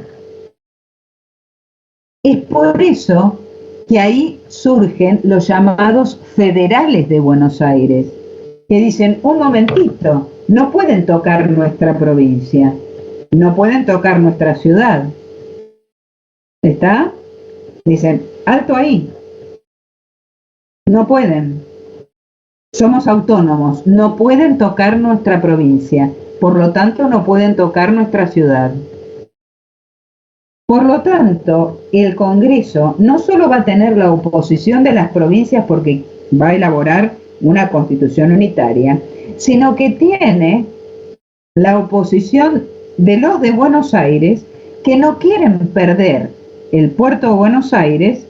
Es por eso que ahí surgen los llamados federales de Buenos Aires, que dicen, un momentito, no pueden tocar nuestra provincia, no pueden tocar nuestra ciudad. ¿Está? Dicen, alto ahí. No pueden. Somos autónomos, no pueden tocar nuestra provincia, por lo tanto no pueden tocar nuestra ciudad. Por lo tanto, el Congreso no solo va a tener la oposición de las provincias porque va a elaborar una constitución unitaria, sino que tiene la oposición de los de Buenos Aires que no quieren perder el puerto de Buenos Aires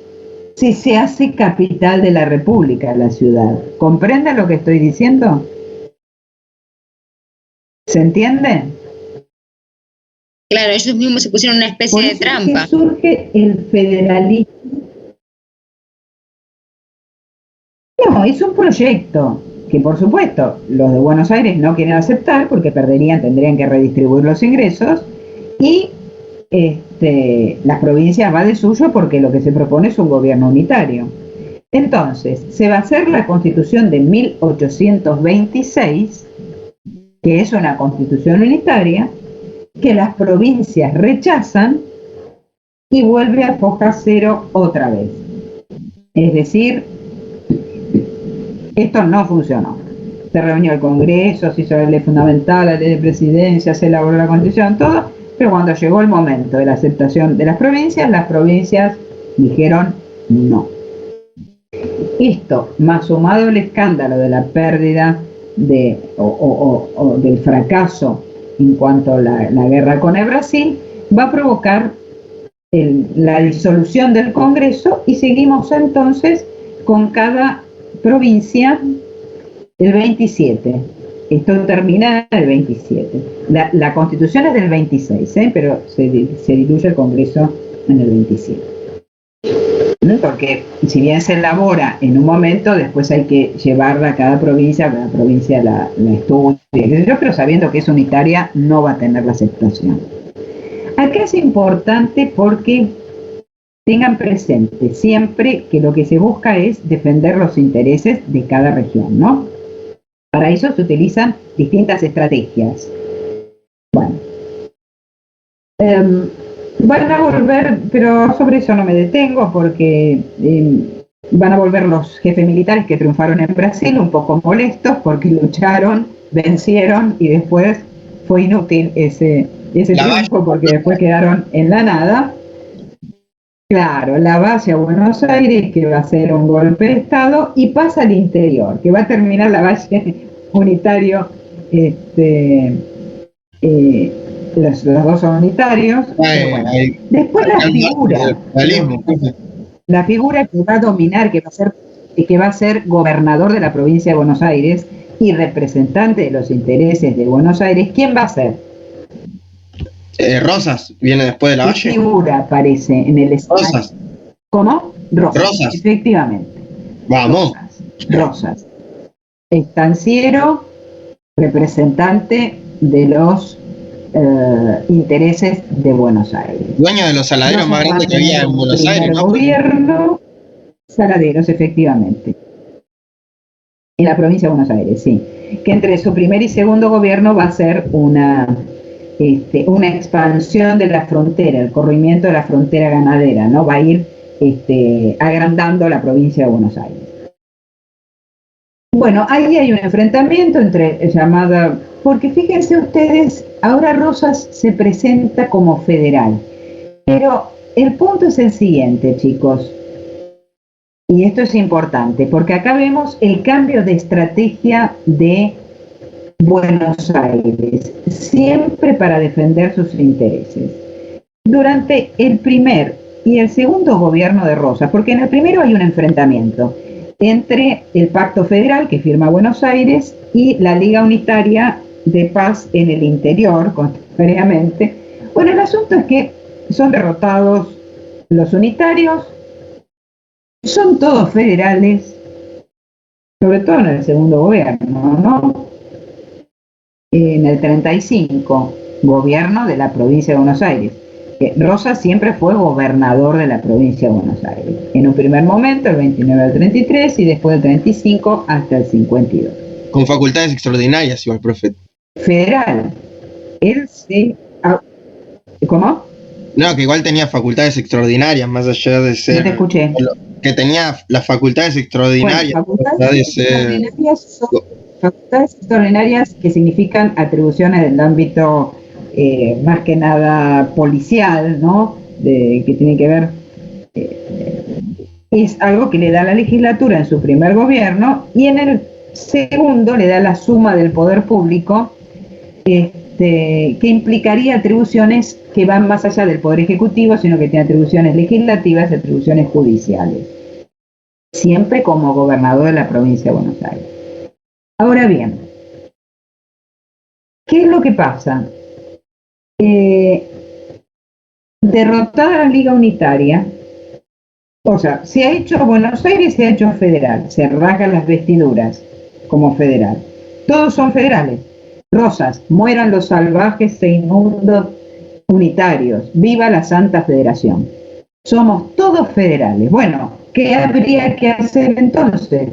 si se hace capital de la República, la ciudad. ¿Comprenden lo que estoy diciendo? ¿Se entiende? Claro, ellos mismos se pusieron una especie Por de eso trampa. es que surge el federalismo. No, es un proyecto que por supuesto los de Buenos Aires no quieren aceptar porque tendrían que redistribuir los ingresos y las provincias va de suyo porque lo que se propone es un gobierno unitario. Entonces, se va a hacer la constitución de 1826, que es una constitución unitaria, que las provincias rechazan y vuelve a foja cero otra vez. Es decir, esto no funcionó. Se reunió el Congreso, se hizo la ley fundamental, la ley de presidencia, se elaboró la constitución, todo, pero cuando llegó el momento de la aceptación de las provincias dijeron no. Esto, más sumado el escándalo de la pérdida o del fracaso en cuanto a la guerra con el Brasil, va a provocar la disolución del Congreso y seguimos entonces con cada provincia el 27. Esto termina el 27. La Constitución es del 26, pero se diluye el Congreso en el 27. Porque si bien se elabora en un momento, después hay que llevarla a cada provincia la estudia, pero sabiendo que es unitaria no va a tener la aceptación. Acá es importante porque tengan presente siempre que lo que se busca es defender los intereses de cada región, ¿no? Para eso se utilizan distintas estrategias. Bueno, van a volver, pero sobre eso no me detengo porque van a volver los jefes militares que triunfaron en Brasil un poco molestos porque lucharon, vencieron y después fue inútil ese triunfo porque después quedaron en la nada. Claro, la base a Buenos Aires, que va a ser un golpe de Estado, y pasa al interior, que va a terminar la base unitario, los dos son unitarios. Bueno. Después la figura que va a dominar, que va a ser gobernador de la provincia de Buenos Aires y representante de los intereses de Buenos Aires, ¿quién va a ser? Rosas, viene después de la Valle. ¿Qué figura aparece en el escenario? Rosas. ¿Cómo? Rosas. Efectivamente. Vamos. Rosas. Estanciero, representante de los intereses de Buenos Aires. Dueño de los saladeros más grandes que había en Buenos Aires, ¿no? Gobierno, saladeros, efectivamente. En la provincia de Buenos Aires, sí. Que entre su primer y segundo gobierno va a ser una expansión de la frontera, el corrimiento de la frontera ganadera, ¿no? Va a ir agrandando la provincia de Buenos Aires. Bueno, ahí hay un enfrentamiento porque fíjense ustedes, ahora Rosas se presenta como federal, pero el punto es el siguiente, chicos, y esto es importante, porque acá vemos el cambio de estrategia de Buenos Aires, siempre para defender sus intereses. Durante el primer y el segundo gobierno de Rosas, porque en el primero hay un enfrentamiento entre el Pacto Federal que firma Buenos Aires y la Liga Unitaria de Paz en el interior, contemporáneamente. Bueno, el asunto es que son derrotados los unitarios, son todos federales, sobre todo en el segundo gobierno, ¿no? En el 35, gobierno de la provincia de Buenos Aires. Rosas siempre fue gobernador de la provincia de Buenos Aires. En un primer momento, el 29 al 33, y después del 35 hasta el 52. Con facultades extraordinarias, igual, profe. Federal. Él sí. ¿Cómo? No, que igual tenía facultades extraordinarias, más allá de ser... No te escuché. Que tenía las facultades extraordinarias. Bueno, facultades extraordinarias que significan atribuciones del ámbito más que nada policial, ¿no? Que tiene que ver, es algo que le da la legislatura en su primer gobierno y en el segundo le da la suma del poder público, que implicaría atribuciones que van más allá del poder ejecutivo, sino que tiene atribuciones legislativas y atribuciones judiciales, siempre como gobernador de la provincia de Buenos Aires. Ahora bien, ¿qué es lo que pasa? Derrotada la Liga Unitaria, o sea, se ha hecho Buenos Aires, se ha hecho federal, se rasgan las vestiduras como federal. Todos son federales. Rosas, mueran los salvajes e inmundos unitarios, viva la Santa Federación. Somos todos federales. Bueno, ¿qué habría que hacer entonces?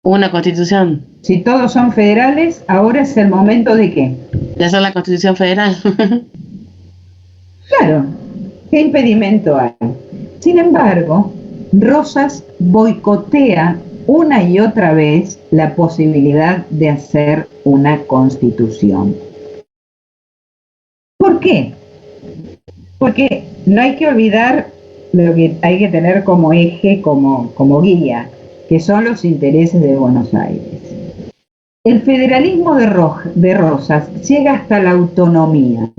Una constitución. Si todos son federales, ahora es el momento de ¿qué? De hacer la constitución federal. Claro, ¿qué impedimento hay? Sin embargo, Rosas boicotea una y otra vez la posibilidad de hacer una constitución. ¿Por qué? Porque no hay que olvidar lo que hay que tener como eje, como guía, que son los intereses de Buenos Aires. El federalismo de Rosas llega hasta la autonomía,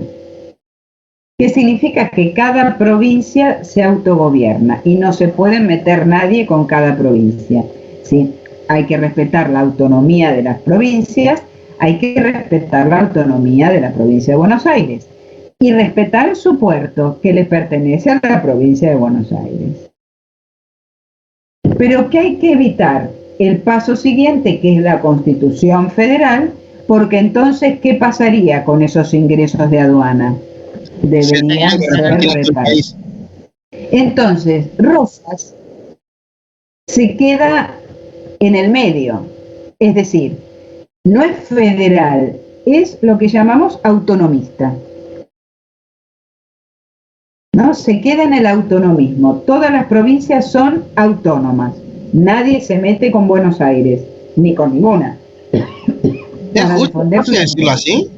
que significa que cada provincia se autogobierna y no se puede meter nadie con cada provincia, ¿sí? Hay que respetar la autonomía de las provincias, hay que respetar la autonomía de la provincia de Buenos Aires y respetar su puerto, que le pertenece a la provincia de Buenos Aires. Pero que hay que evitar el paso siguiente, que es la Constitución Federal, porque entonces, ¿qué pasaría con esos ingresos de aduana? Deberían ser repartidos. Entonces, Rosas se queda en el medio, es decir, no es federal, es lo que llamamos autonomista. ¿No? Se queda en el autonomismo. Todas las provincias son autónomas. Nadie se mete con Buenos Aires, ni con ninguna. ¿Es justo decirlo así?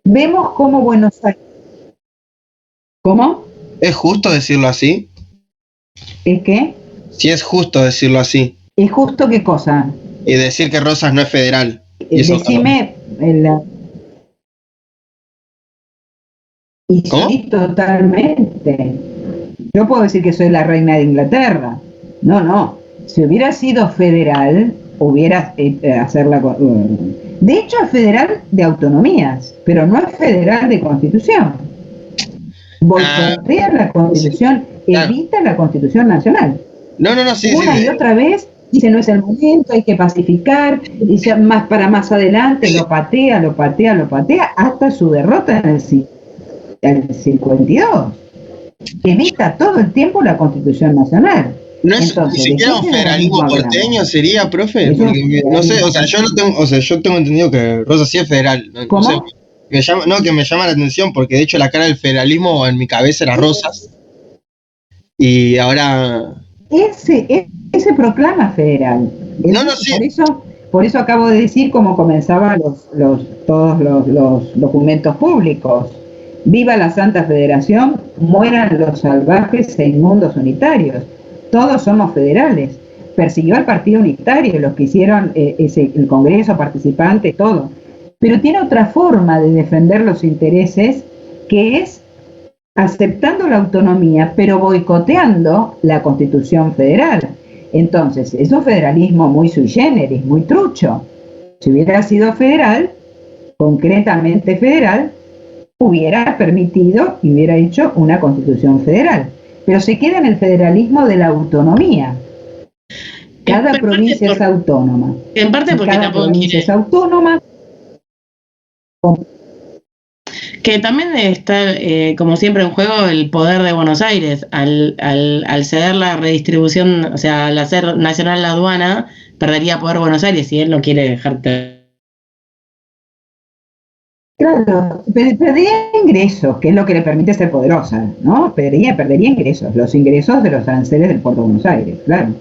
Vemos cómo Buenos Aires... ¿Cómo? ¿Es justo decirlo así? ¿Es qué? Sí, es justo decirlo así. ¿Es justo qué cosa? Y decir que Rosas no es federal. Y eso Decime... Y ¿cómo? sí, totalmente. Yo puedo decir que soy la reina de Inglaterra. No. Si hubiera sido federal, hubiera hacerla... de hecho, es federal de autonomías, pero no es federal de constitución. Boicotea la constitución, claro. evita la constitución nacional. No, sí. Una y otra vez dice no es el momento, hay que pacificar, y ya más para más adelante lo patea, hasta su derrota en el 52. Evita todo el tiempo la constitución nacional. No es Entonces, ni siquiera un federalismo porteño, sería, profe, porque no sé, yo tengo entendido que Rosas sí es federal. ¿Cómo? No sé, que me llama la atención, porque de hecho la cara del federalismo en mi cabeza era Rosas. Y ahora... Ese proclama federal. Sí. Por eso acabo de decir cómo comenzaban todos los documentos públicos. Viva la Santa Federación, mueran los salvajes e inmundos unitarios. Todos somos federales. Persiguió al Partido Unitario, los que hicieron el Congreso, participantes, todo. Pero tiene otra forma de defender los intereses, que es aceptando la autonomía, pero boicoteando la Constitución Federal. Entonces, es un federalismo muy sui generis, muy trucho. Si hubiera sido federal, concretamente federal, hubiera permitido y hubiera hecho una Constitución Federal. Pero se queda en el federalismo de la autonomía. Cada provincia es autónoma. En parte porque cada provincia es autónoma. Que también está, como siempre en juego, el poder de Buenos Aires. Al ceder la redistribución, o sea, al hacer nacional la aduana, perdería poder Buenos Aires si él no quiere dejarte. Claro, perdería ingresos, que es lo que le permite ser poderosa, ¿no? Perdería ingresos, los ingresos de los aranceles del puerto de Buenos Aires, claro.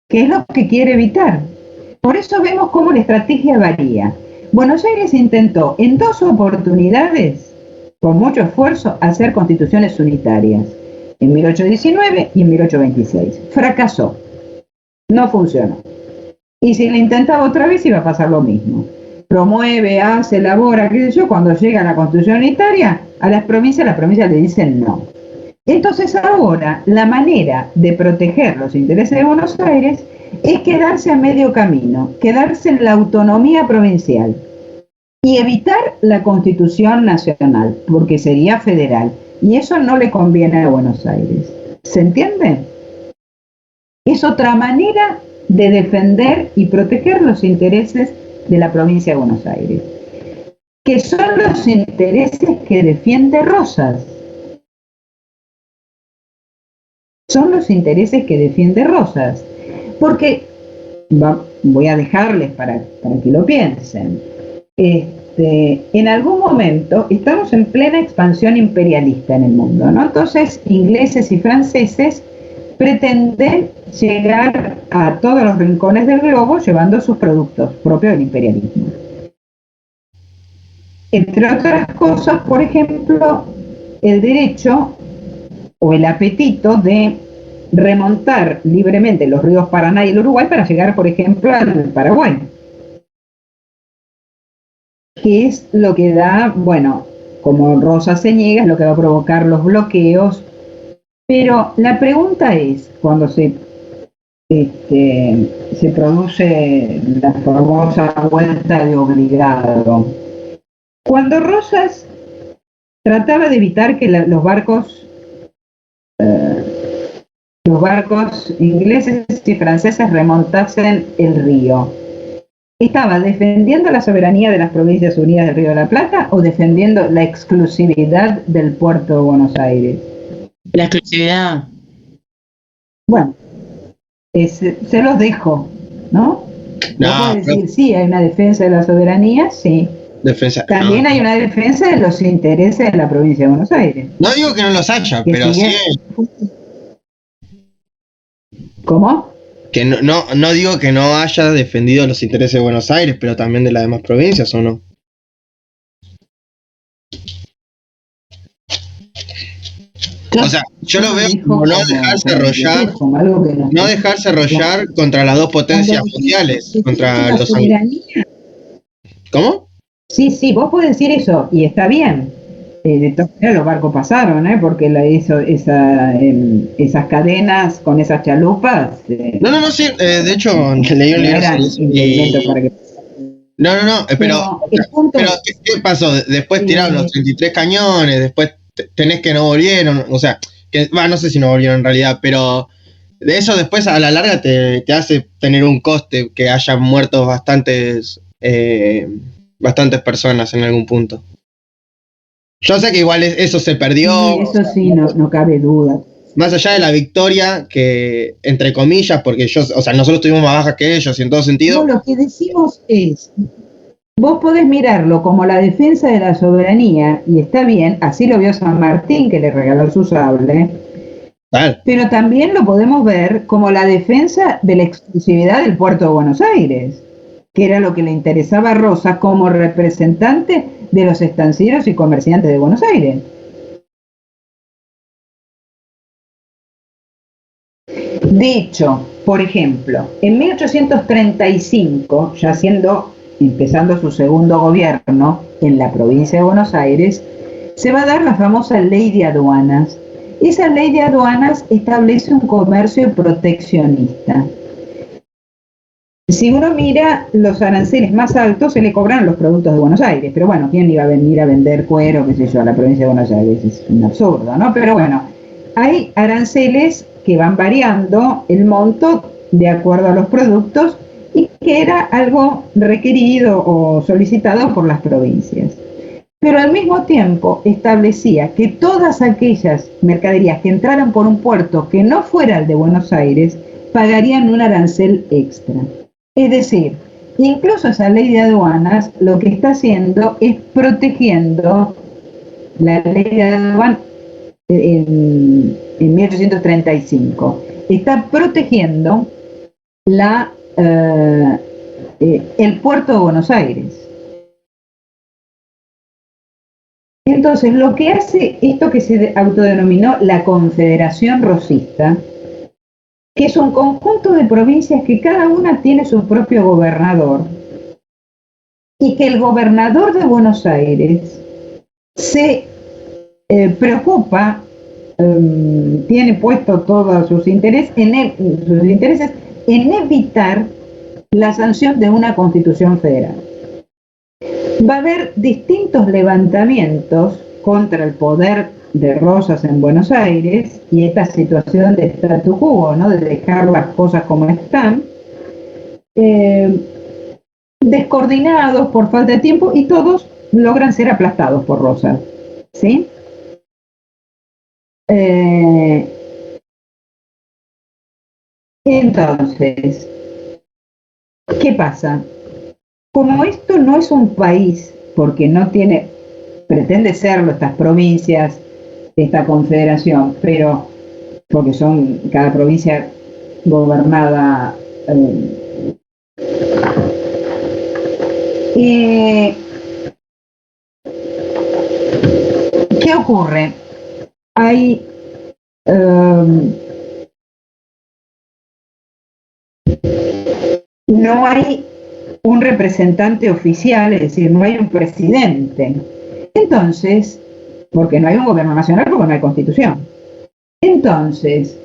¿Qué es lo que quiere evitar? Por eso vemos cómo la estrategia varía. Buenos Aires intentó en 2 oportunidades, con mucho esfuerzo, hacer constituciones unitarias, en 1819 y en 1826. Fracasó, no funcionó. Y si le intentaba otra vez iba a pasar lo mismo. Promueve, hace, elabora, qué sé yo, cuando llega a la constitución unitaria, a las provincias le dicen no. Entonces ahora la manera de proteger los intereses de Buenos Aires es quedarse a medio camino, quedarse en la autonomía provincial y evitar la constitución nacional, porque sería federal. Y eso no le conviene a Buenos Aires. ¿Se entiende? Es otra manera de defender y proteger los intereses de la provincia de Buenos Aires, que son los intereses que defiende Rosas. Son los intereses que defiende Rosas. Porque, voy a dejarles para que lo piensen, en algún momento estamos en plena expansión imperialista en el mundo, ¿no? Entonces, ingleses y franceses pretenden llegar a todos los rincones del globo llevando sus productos propios del imperialismo. Entre otras cosas, por ejemplo, el derecho o el apetito de remontar libremente los ríos Paraná y el Uruguay para llegar, por ejemplo, al Paraguay. Que es lo que da, bueno, como Rosas se niega, es lo que va a provocar los bloqueos. Pero la pregunta es, cuando se produce la famosa vuelta de obligado, cuando Rosas trataba de evitar que los barcos ingleses y franceses remontasen el río, ¿estaba defendiendo la soberanía de las Provincias Unidas del Río de la Plata o defendiendo la exclusividad del puerto de Buenos Aires? La exclusividad. Bueno, se los dejo, ¿no? No, podés decir, sí, hay una defensa de la soberanía, sí. defensa. También No. hay una defensa de los intereses de la provincia de Buenos Aires. No digo que no los haya, Que pero sí. sigue- ¿Cómo? Que no digo que no haya defendido los intereses de Buenos Aires, pero también de las demás provincias, ¿o no? O sea, yo lo veo como no dejarse arrollar, como algo que no dejarse arrollar contra las dos potencias mundiales, contra la los... soberanía. ¿Cómo? Sí, vos podés decir eso, y está bien. De todas maneras, los barcos pasaron, porque esas cadenas con esas chalupas No, sí, de hecho leí un no libro eran sobre eso impedimentos para que... No, Pero el punto pero es, ¿qué pasó? Después tiraron los 33 cañones, después tenés que no volvieron, o sea, que, no sé si no volvieron en realidad, pero de eso después a la larga te hace tener un coste que hayan muerto bastantes personas en algún punto. Yo sé que igual eso se perdió, sí, eso sí, no cabe duda. más allá de la victoria, que entre comillas, porque o sea, nosotros tuvimos más bajas que ellos y en todo sentido. No, lo que decimos es, vos podés mirarlo como la defensa de la soberanía, y está bien, así lo vio San Martín, que le regaló su sable, Tal. pero también lo podemos ver como la defensa de la exclusividad del puerto de Buenos Aires, que era lo que le interesaba a Rosa como representante de los estancieros y comerciantes de Buenos Aires. De hecho, por ejemplo, en 1835, ya empezando su segundo gobierno en la provincia de Buenos Aires, se va a dar la famosa ley de aduanas. Esa ley de aduanas establece un comercio proteccionista. Si uno mira, los aranceles más altos se le cobran los productos de Buenos Aires, pero bueno, ¿quién iba a venir a vender cuero, qué sé yo, a la provincia de Buenos Aires? Es un absurdo, ¿no? Pero bueno, hay aranceles que van variando el monto de acuerdo a los productos y que era algo requerido o solicitado por las provincias. Pero al mismo tiempo establecía que todas aquellas mercaderías que entraran por un puerto que no fuera el de Buenos Aires pagarían un arancel extra. Es decir, incluso esa ley de aduanas lo que está haciendo es protegiendo la ley de aduanas en 1835. Está protegiendo el puerto de Buenos Aires. Entonces, lo que hace esto que se autodenominó la Confederación Rosista, que es un conjunto de provincias que cada una tiene su propio gobernador, y que el gobernador de Buenos Aires se preocupa, tiene puesto todos sus intereses en evitar la sanción de una constitución federal. Va a haber distintos levantamientos contra el poder de Rosas en Buenos Aires y esta situación de statu quo, ¿no? De dejar las cosas como están, descoordinados por falta de tiempo, y todos logran ser aplastados por Rosas, ¿sí? Entonces, ¿qué pasa? Como esto no es un país, porque no tiene, pretende serlo estas provincias, esta confederación, pero porque son cada provincia gobernada. ¿Qué ocurre? Hay no hay un representante oficial, es decir, no hay un presidente. Entonces, porque no hay un gobierno nacional, porque no hay constitución. Entonces,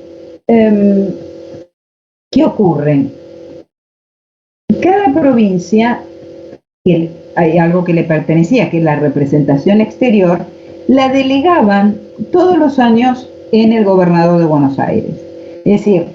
¿qué ocurre? Cada provincia, que hay algo que le pertenecía, que es la representación exterior, la delegaban todos los años en el gobernador de Buenos Aires. Es decir,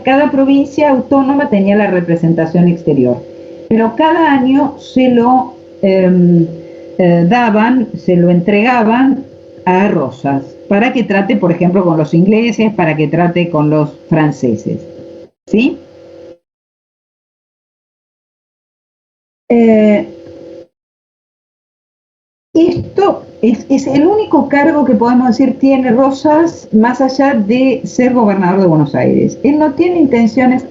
cada provincia autónoma tenía la representación exterior, pero cada año se lo se lo entregaban a Rosas, para que trate, por ejemplo, con los ingleses, para que trate con los franceses, ¿sí? Esto es el único cargo que podemos decir tiene Rosas más allá de ser gobernador de Buenos Aires. Él no tiene intenciones.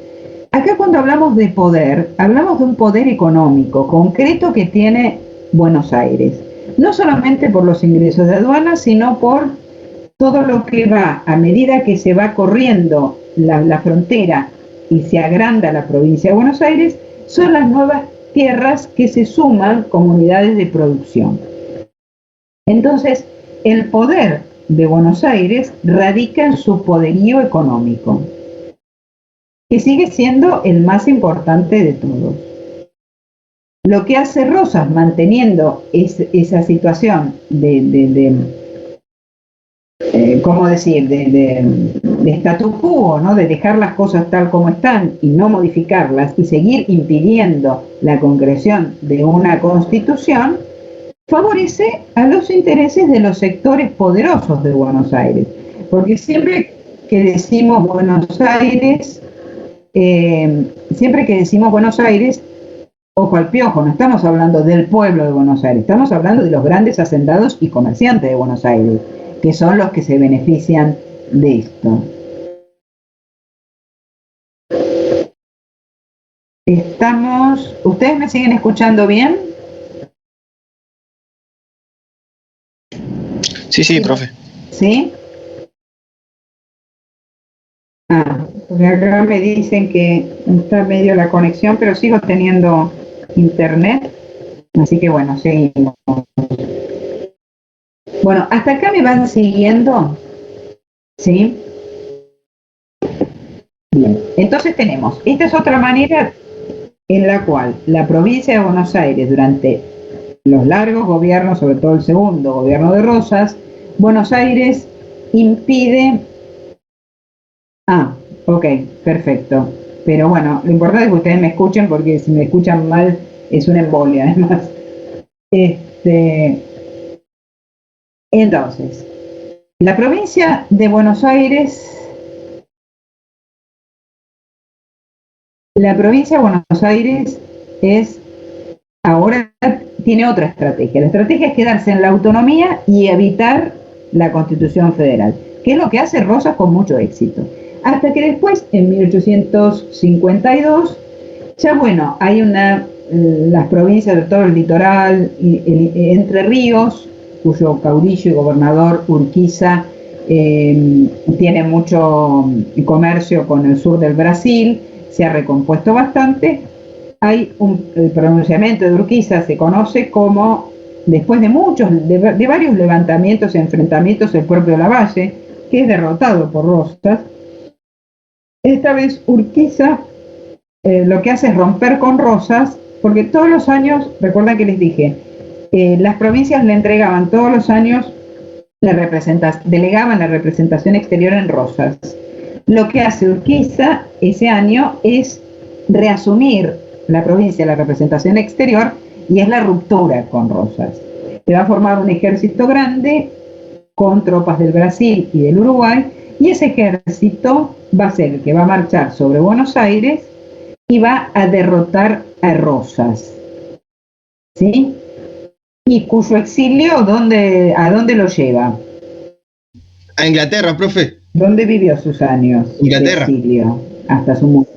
Acá cuando hablamos de poder, hablamos de un poder económico concreto que tiene Buenos Aires. No solamente por los ingresos de aduanas, sino por todo lo que va, a medida que se va corriendo la frontera y se agranda la provincia de Buenos Aires, son las nuevas tierras que se suman como unidades de producción. Entonces, el poder de Buenos Aires radica en su poderío económico, que sigue siendo el más importante de todos. Lo que hace Rosas manteniendo esa situación ¿cómo decir?, de statu quo, ¿no?, de dejar las cosas tal como están y no modificarlas y seguir impidiendo la concreción de una constitución, favorece a los intereses de los sectores poderosos de Buenos Aires. Porque siempre que decimos Buenos Aires, ojo al piojo, no estamos hablando del pueblo de Buenos Aires, estamos hablando de los grandes hacendados y comerciantes de Buenos Aires, que son los que se benefician de esto. ¿Ustedes me siguen escuchando bien? Sí, profe. ¿Sí? Porque acá me dicen que está medio la conexión, pero sigo teniendo internet, así que bueno, seguimos. Bueno, hasta acá me van siguiendo, ¿sí? Bien, entonces tenemos, esta es otra manera en la cual la provincia de Buenos Aires, durante los largos gobiernos, sobre todo el segundo gobierno de Rosas, Buenos Aires impide... Ok, perfecto. Pero bueno, lo importante es que ustedes me escuchen, porque si me escuchan mal es una embolia, además. Entonces, la provincia de Buenos Aires... La provincia de Buenos Aires ahora tiene otra estrategia. La estrategia es quedarse en la autonomía y evitar la Constitución Federal, que es lo que hace Rosas con mucho éxito. Hasta que después, en 1852, ya bueno, hay las provincias de todo el litoral, Entre Ríos, cuyo caudillo y gobernador Urquiza tiene mucho comercio con el sur del Brasil, se ha recompuesto bastante. El pronunciamiento de Urquiza se conoce como, después de varios levantamientos y enfrentamientos, el propio Lavalle, que es derrotado por Rosas. Esta vez Urquiza lo que hace es romper con Rosas, porque todos los años, recuerdan que les dije, las provincias le entregaban todos los años delegaban la representación exterior en Rosas. Lo que hace Urquiza ese año es reasumir la provincia, la representación exterior, y es la ruptura con Rosas. Se va a formar un ejército grande con tropas del Brasil y del Uruguay, y ese ejército va a ser el que va a marchar sobre Buenos Aires y va a derrotar a Rosas, ¿sí? Y cuyo exilio, ¿a dónde lo lleva? A Inglaterra, profe. ¿Dónde vivió sus años Inglaterra. de exilio hasta su muerte?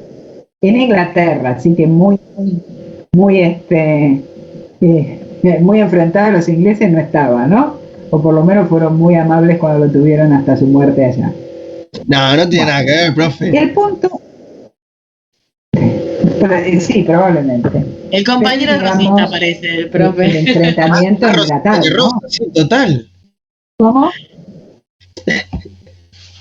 En Inglaterra, así que muy enfrentado a los ingleses no estaba, ¿no? O por lo menos fueron muy amables cuando lo tuvieron hasta su muerte allá. No tiene nada que ver, profe. El punto... Sí, probablemente. El compañero Pero, digamos, rosista parece, el profe. El enfrentamiento enlatado, ¿no? Sí, total. ¿Cómo?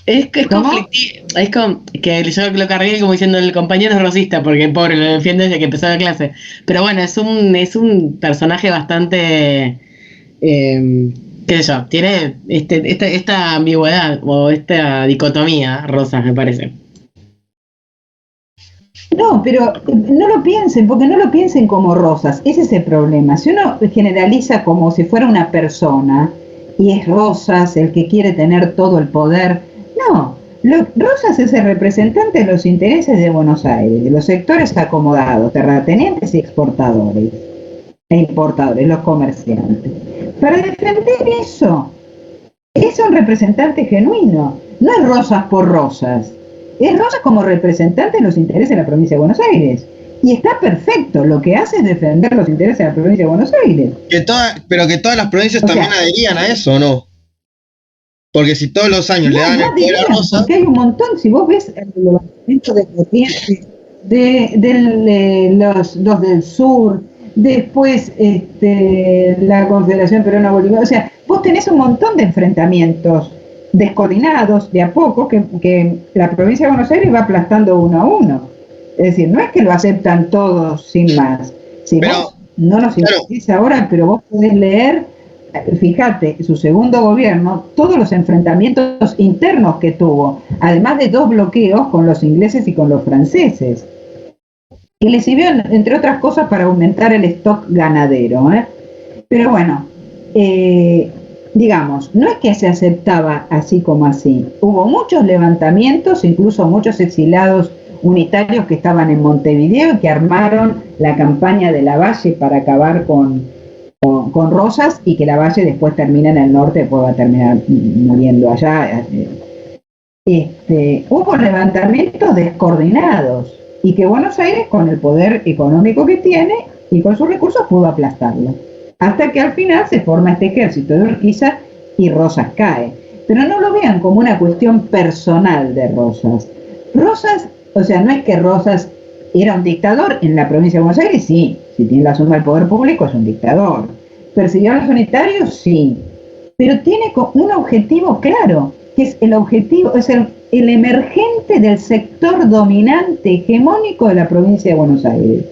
Es conflictivo, que yo lo cargué como diciendo el compañero es rosista, porque pobre, lo defiende desde que empezó la clase. Pero bueno, es un personaje bastante, qué sé yo, tiene esta ambigüedad o esta dicotomía, Rosas, me parece. No, pero no lo piensen, porque no lo piensen como Rosas, ese es el problema. Si uno generaliza como si fuera una persona, y es Rosas el que quiere tener todo el poder, no, Rosas es el representante de los intereses de Buenos Aires, de los sectores acomodados, terratenientes y exportadores. e importadores, los comerciantes. Para defender eso, es un representante genuino, no es Rosas por Rosas, es Rosas como representante de los intereses de la provincia de Buenos Aires. Y está perfecto, lo que hace es defender los intereses de la provincia de Buenos Aires. Pero que todas las provincias O sea, también adherían a eso, ¿o no? Porque si todos los años le dan el poder a dirían, Rosas. porque hay un montón, si vos ves el levantamiento de corrientes de los del sur, después la Confederación Peruana Boliviana, o sea, vos tenés un montón de enfrentamientos descoordinados de a poco que la provincia de Buenos Aires va aplastando uno a uno. Es decir, no es que lo aceptan todos sin más. Si Pero, vos no nos interesa ahora, pero vos podés leer, fíjate, su segundo gobierno, todos los enfrentamientos internos que tuvo, además de 2 bloqueos con los ingleses y con los franceses, que le sirvió, entre otras cosas, para aumentar el stock ganadero. Pero bueno, digamos, no es que se aceptaba así como así. Hubo muchos levantamientos, incluso muchos exilados unitarios que estaban en Montevideo y que armaron la campaña de Lavalle para acabar con Rosas, y que Lavalle después termina en el norte, después va a terminar muriendo allá. Hubo levantamientos descoordinados y que Buenos Aires, con el poder económico que tiene y con sus recursos, pudo aplastarlo. Hasta que al final se forma este ejército de Urquiza y Rosas cae. Pero no lo vean como una cuestión personal de Rosas. Rosas, o sea, no es que Rosas era un dictador en la provincia de Buenos Aires, sí. Si tiene la suma del poder público es un dictador. ¿Persiguió a los unitarios? Sí. Pero tiene un objetivo claro, que es el objetivo, es el emergente del sector dominante hegemónico de la provincia de Buenos Aires.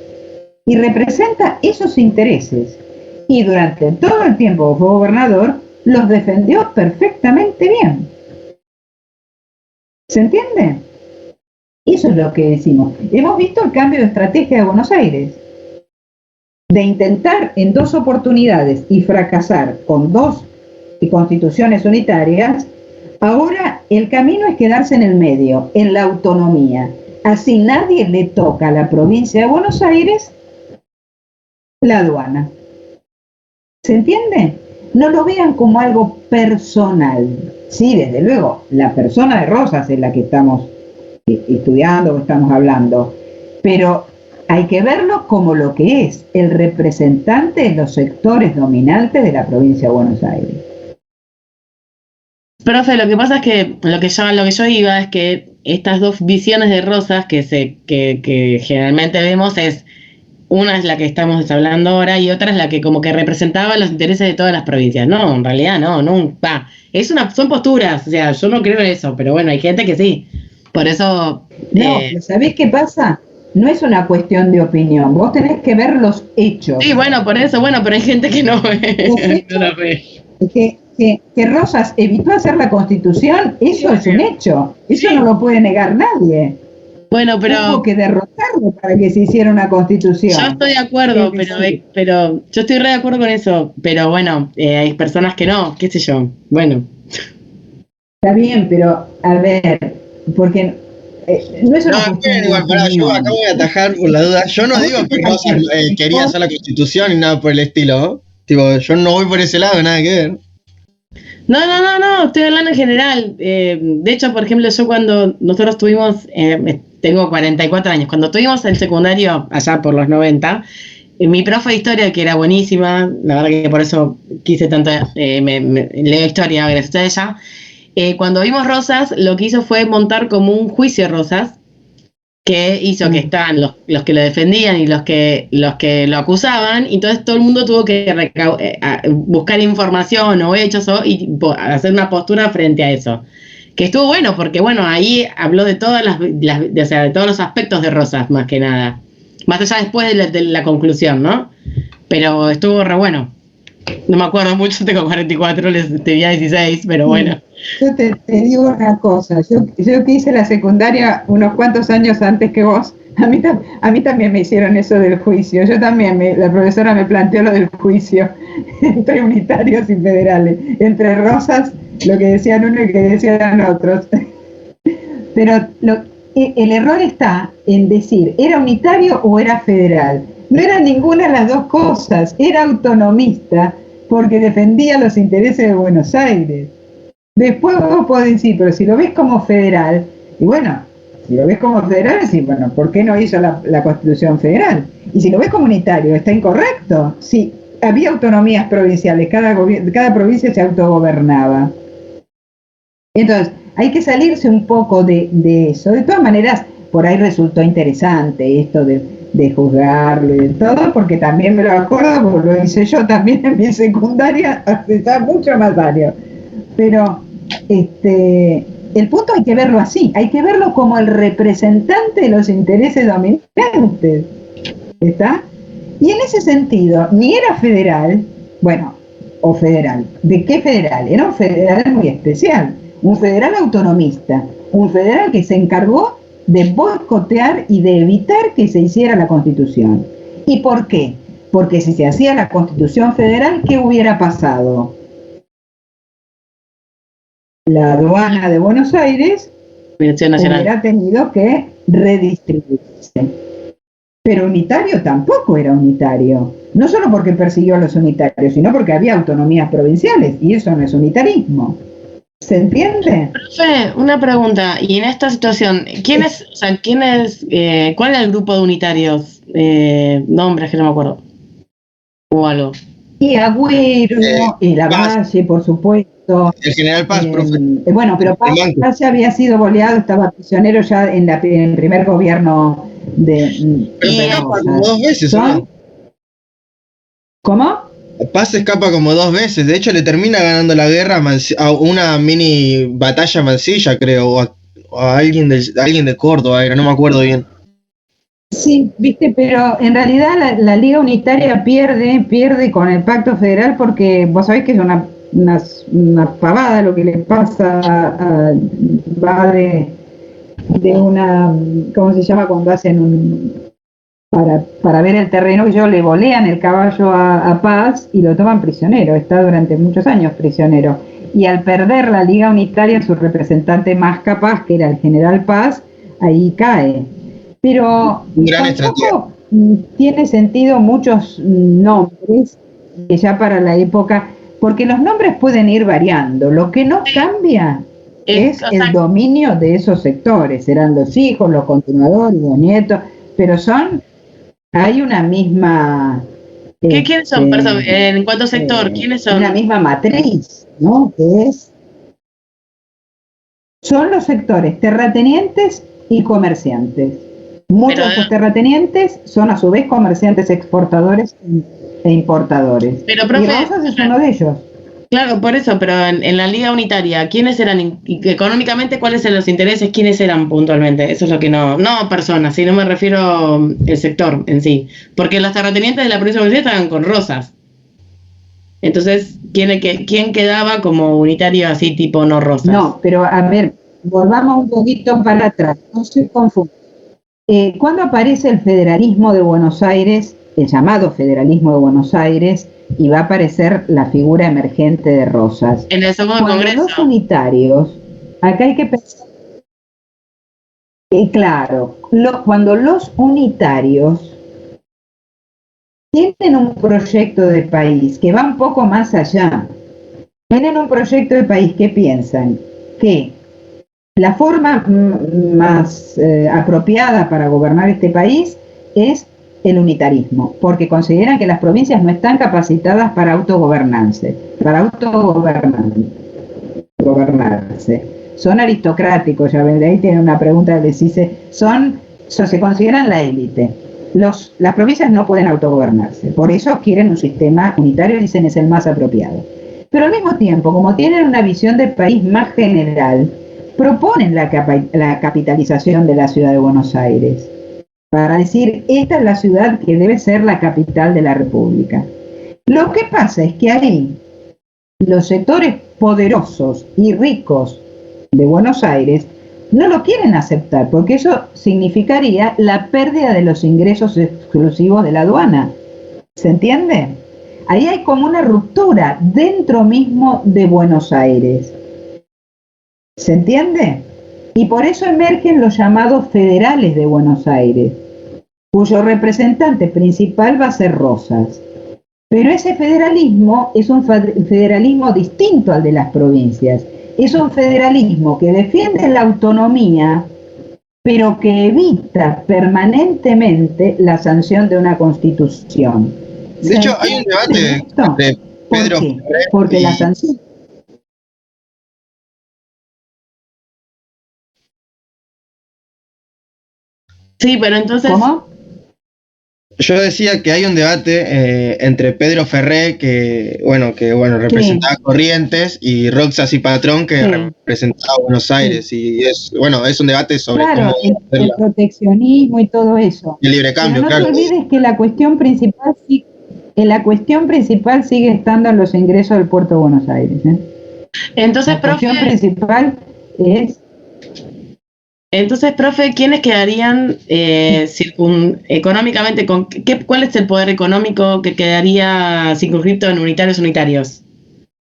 Y representa esos intereses. Y durante todo el tiempo que fue gobernador, los defendió perfectamente bien. ¿Se entiende? Eso es lo que decimos. Hemos visto el cambio de estrategia de Buenos Aires. De intentar en 2 oportunidades y fracasar con 2 constituciones unitarias, ahora el camino es quedarse en el medio, en la autonomía. Así nadie le toca a la provincia de Buenos Aires la aduana. ¿Se entiende? No lo vean como algo personal. Sí, desde luego, la persona de Rosas es la que estamos estudiando o estamos hablando, pero hay que verlo como lo que es, el representante de los sectores dominantes de la provincia de Buenos Aires. Profe, lo que pasa es que lo que yo iba es que estas 2 visiones de Rosas que generalmente vemos es, una es la que estamos hablando ahora y otra es la que como que representaba los intereses de todas las provincias. No, en realidad no, son posturas, o sea, yo no creo en eso, pero bueno, hay gente que sí. Por eso... No, ¿sabés qué pasa? No es una cuestión de opinión, vos tenés que ver los hechos. Sí, bueno, por eso, pero hay gente que no ve. Que Rosas evitó hacer la Constitución, eso es un hecho, eso no lo puede negar nadie. Bueno, pero... Hubo que derrotarlo para que se hiciera una Constitución. Yo estoy de acuerdo, pero yo estoy re de acuerdo con eso, pero bueno, hay personas que no, qué sé yo, bueno. Está bien, pero a ver, porque no es una cuestión igual, pará, yo acá voy a atajar por la duda. Yo no digo que Rosas quería hacer la Constitución ni nada por el estilo, ¿no? Tipo, yo no voy por ese lado, nada que ver. No, estoy hablando en general. De hecho, por ejemplo, yo cuando nosotros tuvimos, tengo 44 años, cuando tuvimos el secundario allá por los 90, mi profe de historia, que era buenísima, la verdad que por eso quise tanto, leo historia gracias a ella, cuando vimos Rosas, lo que hizo fue montar como un juicio Rosas, que hizo que estaban los que lo defendían y los que lo acusaban, y entonces todo el mundo tuvo que buscar información o hechos y hacer una postura frente a eso. Que estuvo bueno, porque bueno, ahí habló de todas o sea, de todos los aspectos de Rosas, más que nada. Más allá después de la conclusión, ¿no? Pero estuvo re bueno. No me acuerdo mucho, tengo 44, tenía 16, pero bueno. Yo te digo una cosa, yo que hice la secundaria unos cuantos años antes que vos, a mí también me hicieron eso del juicio. Yo también, la profesora me planteó lo del juicio entre unitarios y federales, entre Rosas, lo que decían uno y que decían otros. Pero el error está en decir, ¿era unitario o era federal? No era ninguna de las dos cosas, era autonomista porque defendía los intereses de Buenos Aires. Después vos podés decir, pero si lo ves como federal, y bueno, si lo ves como federal, decís, bueno, ¿por qué no hizo la Constitución Federal? Y si lo ves como unitario, ¿está incorrecto? Sí, había autonomías provinciales, cada provincia se autogobernaba. Entonces, hay que salirse un poco de eso. De todas maneras, por ahí resultó interesante esto de juzgarlo y de todo, porque también me lo acuerdo, porque lo hice yo también en mi secundaria hace ya muchos más años. Pero el punto hay que verlo así, hay que verlo como el representante de los intereses dominantes, ¿está? Y en ese sentido, ni era federal, bueno, o federal, ¿de qué federal? Era un federal muy especial, un federal autonomista, un federal que se encargó de boicotear y de evitar que se hiciera la Constitución. ¿Y por qué? Porque si se hacía la Constitución Federal, ¿qué hubiera pasado? La aduana de Buenos Aires hubiera tenido que redistribuirse. Pero unitario tampoco era unitario. No solo porque persiguió a los unitarios, sino porque había autonomías provinciales, y eso no es unitarismo. ¿Se entiende? Profe, una pregunta, y en esta situación, ¿cuál era el grupo de unitarios? Nombres que no me acuerdo. O algo. Y Agüero, y Lavalle, por supuesto. El general Paz, profe. Bueno, pero Paz ya había sido boleado, estaba prisionero ya en el primer gobierno de escapa como 2 veces, ¿no? ¿Cómo? Paz se escapa como 2 veces. De hecho, le termina ganando la guerra a una mini batalla Mansilla, creo, o a alguien de Córdoba, no me acuerdo bien. Sí, viste, pero en realidad la Liga Unitaria pierde con el Pacto Federal porque vos sabés que es una pavada lo que le pasa va de una, ¿cómo se llama? Cuando hacen para ver el terreno, que ellos le volean el caballo a Paz y lo toman prisionero, está durante muchos años prisionero. Y al perder la Liga Unitaria, su representante más capaz, que era el general Paz, ahí cae. Pero tampoco tiene sentido muchos nombres que ya para la época, porque los nombres pueden ir variando. Lo que no cambia es el dominio de esos sectores. Serán los hijos, los continuadores, los nietos, pero hay una misma... ¿Quiénes son? Perdón, en cuanto a sector, ¿quiénes son? Una misma matriz, ¿no? Son los sectores terratenientes y comerciantes. Muchos de los terratenientes son a su vez comerciantes exportadores e importadores. Pero, profe, y Rosas es uno de ellos. Claro, por eso, pero en la Liga Unitaria, ¿quiénes eran económicamente, cuáles eran los intereses, quiénes eran puntualmente? Eso es lo que no personas, sino me refiero al sector en sí. Porque los terratenientes de la provincia de Buenos Aires estaban con Rosas. Entonces, ¿quién quedaba como unitario así tipo no Rosas? No, pero a ver, volvamos un poquito para atrás, no se confunda. ¿Cuándo aparece el federalismo de Buenos Aires, el llamado federalismo de Buenos Aires, y va a aparecer la figura emergente de Rosas? En el segundo congreso. Los unitarios, acá hay que pensar, claro, cuando los unitarios tienen un proyecto de país que va un poco más allá, tienen un proyecto de país que piensan que la forma más apropiada para gobernar este país es el unitarismo, porque consideran que las provincias no están capacitadas para autogobernarse. Son aristocráticos, ya ven, de ahí tienen una pregunta que les dice, se consideran la élite. Las provincias no pueden autogobernarse, por eso quieren un sistema unitario y dicen es el más apropiado. Pero al mismo tiempo, como tienen una visión de país más general, proponen la capitalización de la ciudad de Buenos Aires, para decir, esta es la ciudad que debe ser la capital de la República. Lo que pasa es que ahí los sectores poderosos y ricos de Buenos Aires no lo quieren aceptar, porque eso significaría la pérdida de los ingresos exclusivos de la aduana. ¿Se entiende? Ahí hay como una ruptura dentro mismo de Buenos Aires. ¿Se entiende? Y por eso emergen los llamados federales de Buenos Aires. cuyo representante principal va a ser Rosas. Pero ese federalismo es un federalismo distinto al de las provincias. Es un federalismo que defiende la autonomía, pero que evita permanentemente la sanción de una constitución. De hecho, hay un debate entre Pedro ¿Por qué? Ferrer Porque y... la sanción... Sí, pero entonces, ¿Cómo? Yo decía que hay un debate entre Pedro Ferré, que representaba Corrientes, y Roxas y Patrón, que Sí. representaba Buenos Aires. Y es un debate sobre Claro, cómo el proteccionismo y todo eso. el libre Pero cambio, no claro. te olvides que la cuestión principal sigue estando en los ingresos del puerto de Buenos Aires. entonces, La cuestión profe, principal es... ¿quiénes quedarían económicamente cuál es el poder económico que quedaría circunscrito en unitarios?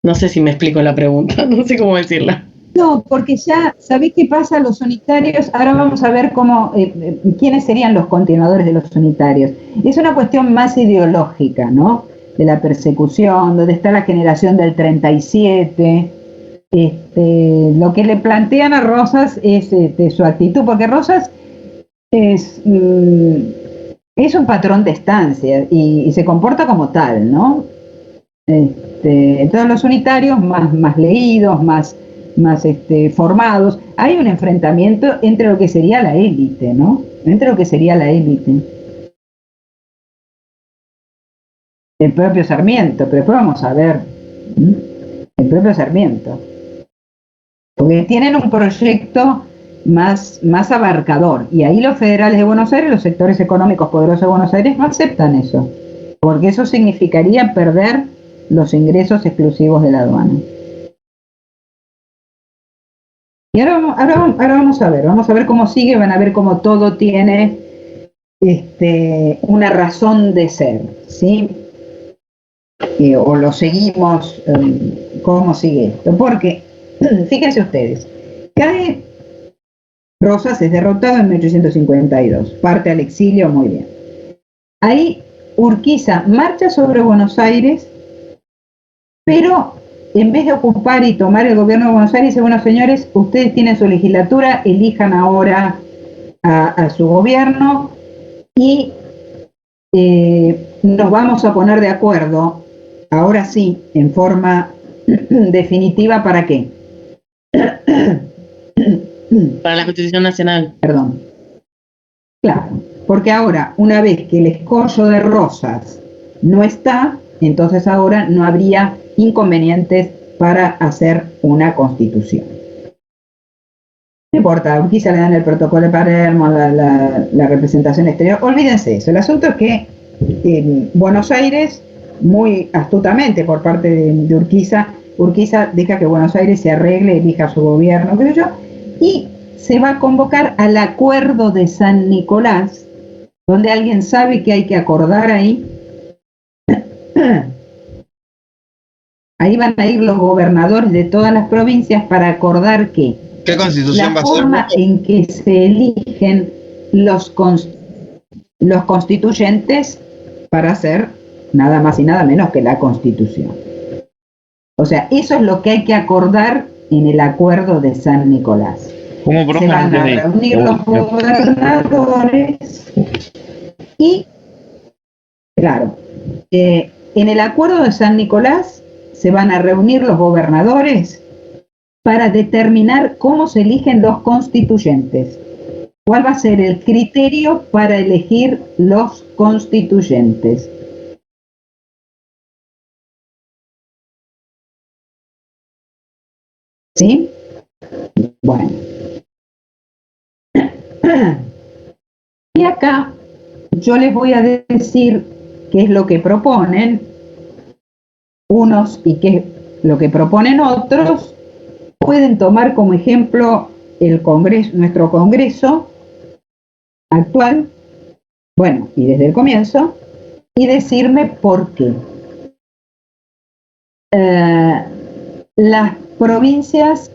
No sé si me explico la pregunta, no sé cómo decirla. No, porque ya, ¿sabés qué pasa? Los unitarios, ahora vamos a ver quiénes serían los continuadores de los unitarios. Es una cuestión más ideológica, ¿no? De la persecución, donde está la generación del 37. Lo que le plantean a Rosas es su actitud, porque Rosas es un patrón de estancia y se comporta como tal, ¿no? Todos los unitarios más leídos, más formados, hay un enfrentamiento entre lo que sería la élite, ¿no? Entre lo que sería la élite. El propio Sarmiento, pero después vamos a ver. El propio Sarmiento. Porque tienen un proyecto más abarcador. Y ahí los federales de Buenos Aires, los sectores económicos poderosos de Buenos Aires, no aceptan eso. Porque eso significaría perder los ingresos exclusivos de la aduana. Y ahora vamos a ver cómo sigue, van a ver cómo todo tiene una razón de ser, ¿sí? O lo seguimos, cómo sigue esto. Porque, fíjense ustedes, cae Rosas, es derrotado en 1852, parte al exilio, muy bien. Ahí Urquiza marcha sobre Buenos Aires, pero en vez de ocupar y tomar el gobierno de Buenos Aires, dice, bueno, señores, ustedes tienen su legislatura, elijan ahora a su gobierno y nos vamos a poner de acuerdo, ahora sí, en forma definitiva, ¿para qué? Para la Constitución Nacional. Perdón. Claro, porque ahora, una vez que el escollo de Rosas no está, entonces ahora no habría inconvenientes para hacer una constitución. No importa, a Urquiza le dan el protocolo de Palermo, la representación exterior, olvídense eso. El asunto es que Buenos Aires, muy astutamente por parte de Urquiza deja que Buenos Aires se arregle, elija su gobierno, qué sé yo, y se va a convocar al Acuerdo de San Nicolás, donde alguien sabe que hay que acordar ahí. Ahí van a ir los gobernadores de todas las provincias para acordar que ¿Qué constitución va a ser? la forma en que se eligen los constituyentes para hacer nada más y nada menos que la Constitución. O sea, eso es lo que hay que acordar en el Acuerdo de San Nicolás. ¿Cómo, profe? Se van a reunir los gobernadores y, claro, en el Acuerdo de San Nicolás se van a reunir los gobernadores para determinar cómo se eligen los constituyentes. ¿Cuál va a ser el criterio para elegir los constituyentes? ¿Sí? Bueno. Y acá yo les voy a decir qué es lo que proponen unos y qué es lo que proponen otros. Pueden tomar como ejemplo el Congreso, nuestro Congreso actual, bueno, y desde el comienzo, y decirme por qué. Las provincias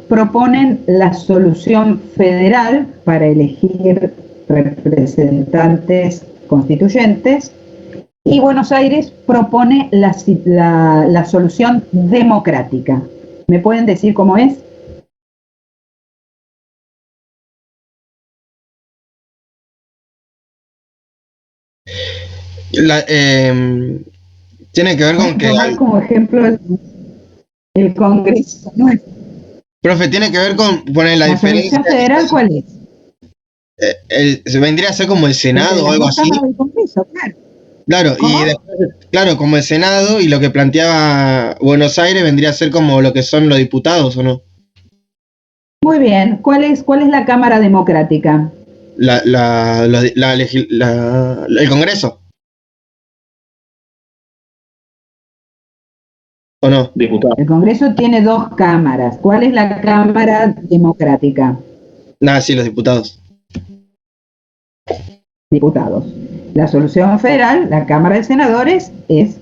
proponen la solución federal para elegir representantes constituyentes, y Buenos Aires propone la solución democrática. ¿Me pueden decir cómo es? Tiene que ver con que... Tomar como ejemplo el Congreso, ¿no? Profe, tiene que ver con poner la diferencia... ¿La solución federal cuál es? Vendría a ser como el Senado o algo así. Del Congreso, claro. Claro, y después, claro, como el Senado, y lo que planteaba Buenos Aires vendría a ser como lo que son los diputados, ¿o no? Muy bien. ¿Cuál es la Cámara Democrática? El Congreso. ¿O no? Diputado. El Congreso tiene 2 cámaras. ¿Cuál es la Cámara Democrática? Nada, sí, los diputados. Diputados. La solución federal, la Cámara de Senadores, es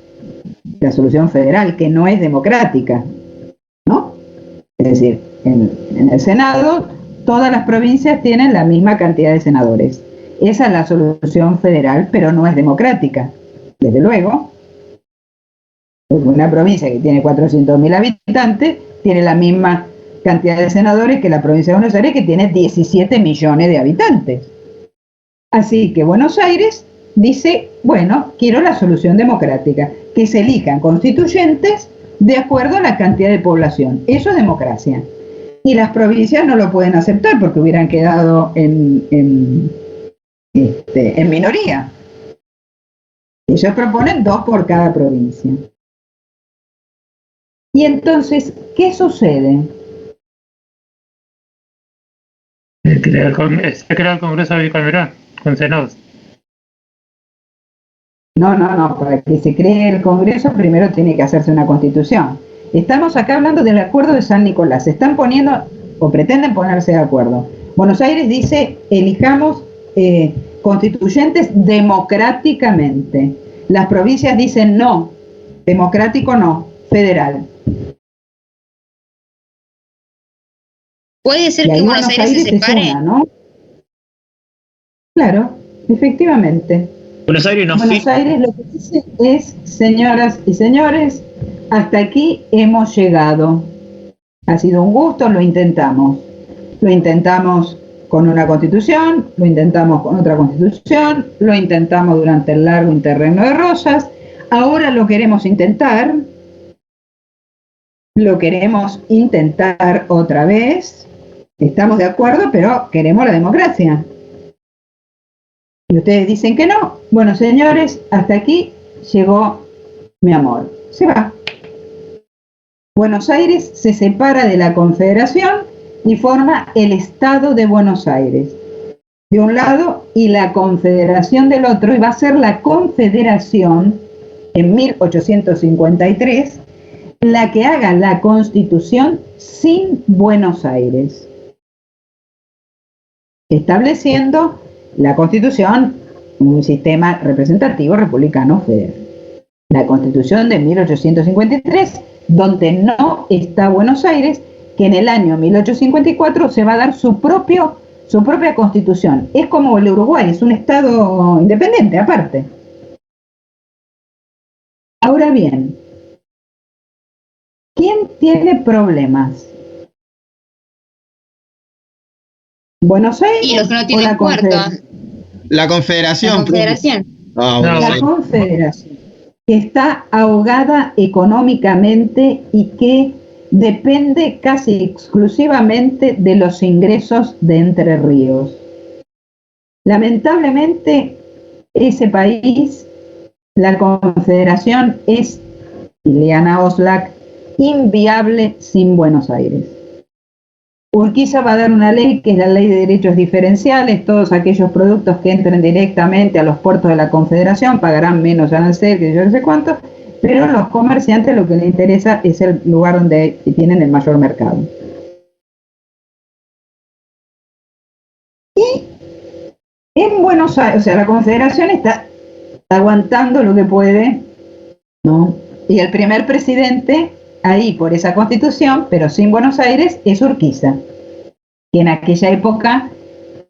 la solución federal, que no es democrática, ¿no? Es decir, en el Senado todas las provincias tienen la misma cantidad de senadores. Esa es la solución federal, pero no es democrática. Desde luego, una provincia que tiene 400.000 habitantes tiene la misma cantidad de senadores que la provincia de Buenos Aires, que tiene 17 millones de habitantes. Así que Buenos Aires dice, bueno, quiero la solución democrática, que se elijan constituyentes de acuerdo a la cantidad de población. Eso es democracia. Y las provincias no lo pueden aceptar porque hubieran quedado en minoría. Ellos proponen 2 por cada provincia. Y entonces, ¿qué sucede? Se crea el Congreso bicameral con senados. No, para que se cree el Congreso primero tiene que hacerse una constitución. Estamos acá hablando del acuerdo de San Nicolás. Se están poniendo, o pretenden ponerse de acuerdo. Buenos Aires dice, elijamos constituyentes democráticamente. Las provincias dicen no, democrático no, federal. ¿Puede ser que Buenos Aires se separe? Suma, ¿no? Claro, efectivamente. Buenos Aires no Buenos Aires lo que dice es, señoras y señores, hasta aquí hemos llegado. Ha sido un gusto, lo intentamos. Lo intentamos con una constitución, lo intentamos con otra constitución, lo intentamos durante el largo interregno de Rosas, ahora lo queremos intentar otra vez. Estamos de acuerdo, pero queremos la democracia. Y ustedes dicen que no. Bueno, señores, hasta aquí llegó mi amor. Se va. Buenos Aires se separa de la Confederación y forma el Estado de Buenos Aires de un lado y la Confederación del otro, y va a ser la Confederación en 1853 la que haga la Constitución sin Buenos Aires, estableciendo la Constitución un sistema representativo republicano federal. La Constitución de 1853, donde no está Buenos Aires, que en el año 1854 se va a dar su propia Constitución. Es como el Uruguay, es un estado independiente aparte. Ahora bien, ¿quién tiene problemas? ¿Buenos Aires y los que no o tienen la puerto? La Confederación. La Confederación. La Confederación, que está ahogada económicamente y que depende casi exclusivamente de los ingresos de Entre Ríos. Lamentablemente, ese país, la Confederación, es, Ileana Oslak, inviable sin Buenos Aires. Urquiza va a dar una ley que es la ley de derechos diferenciales. Todos aquellos productos que entren directamente a los puertos de la Confederación pagarán menos arancel, que yo no sé cuánto, pero los comerciantes lo que les interesa es el lugar donde tienen el mayor mercado. Y en Buenos Aires, o sea, la Confederación está aguantando lo que puede, ¿no? Y el primer presidente ahí por esa Constitución, pero sin Buenos Aires, es Urquiza, que en aquella época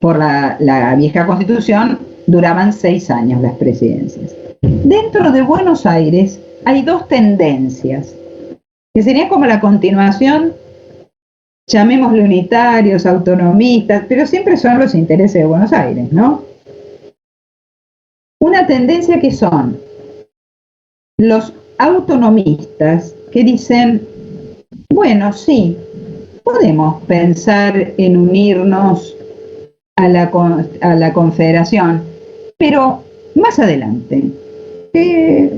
por la vieja Constitución duraban 6 años las presidencias. Dentro de Buenos Aires hay dos tendencias, que sería como la continuación, llamémosle unitarios, autonomistas, pero siempre son los intereses de Buenos Aires, ¿no? Una tendencia que son los autonomistas que dicen, bueno, sí, podemos pensar en unirnos a la Confederación, pero más adelante.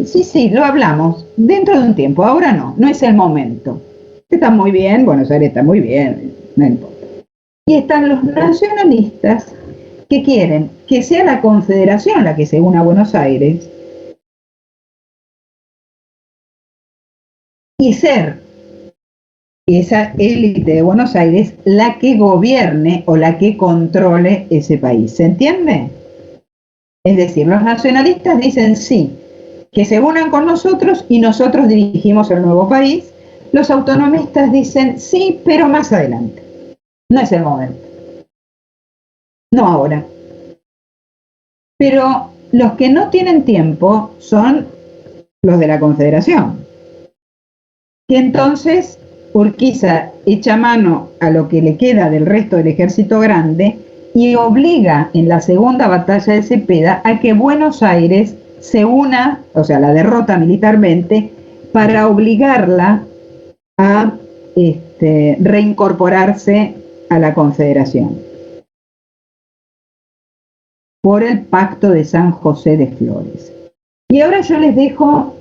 Sí, lo hablamos, dentro de un tiempo, ahora no es el momento. Está muy bien, Buenos Aires está muy bien, no importa. Y están los nacionalistas que quieren que sea la Confederación la que se una a Buenos Aires y ser esa élite de Buenos Aires la que gobierne o la que controle ese país. ¿Se entiende? Es decir, los nacionalistas dicen sí, que se unan con nosotros y nosotros dirigimos el nuevo país. Los autonomistas dicen sí, pero más adelante. No es el momento. No ahora. Pero los que no tienen tiempo son los de la Confederación. Que entonces Urquiza echa mano a lo que le queda del resto del ejército grande y obliga en la segunda batalla de Cepeda a que Buenos Aires se una, o sea, la derrota militarmente, para obligarla a reincorporarse a la Confederación por el Pacto de San José de Flores. Y ahora yo les dejo,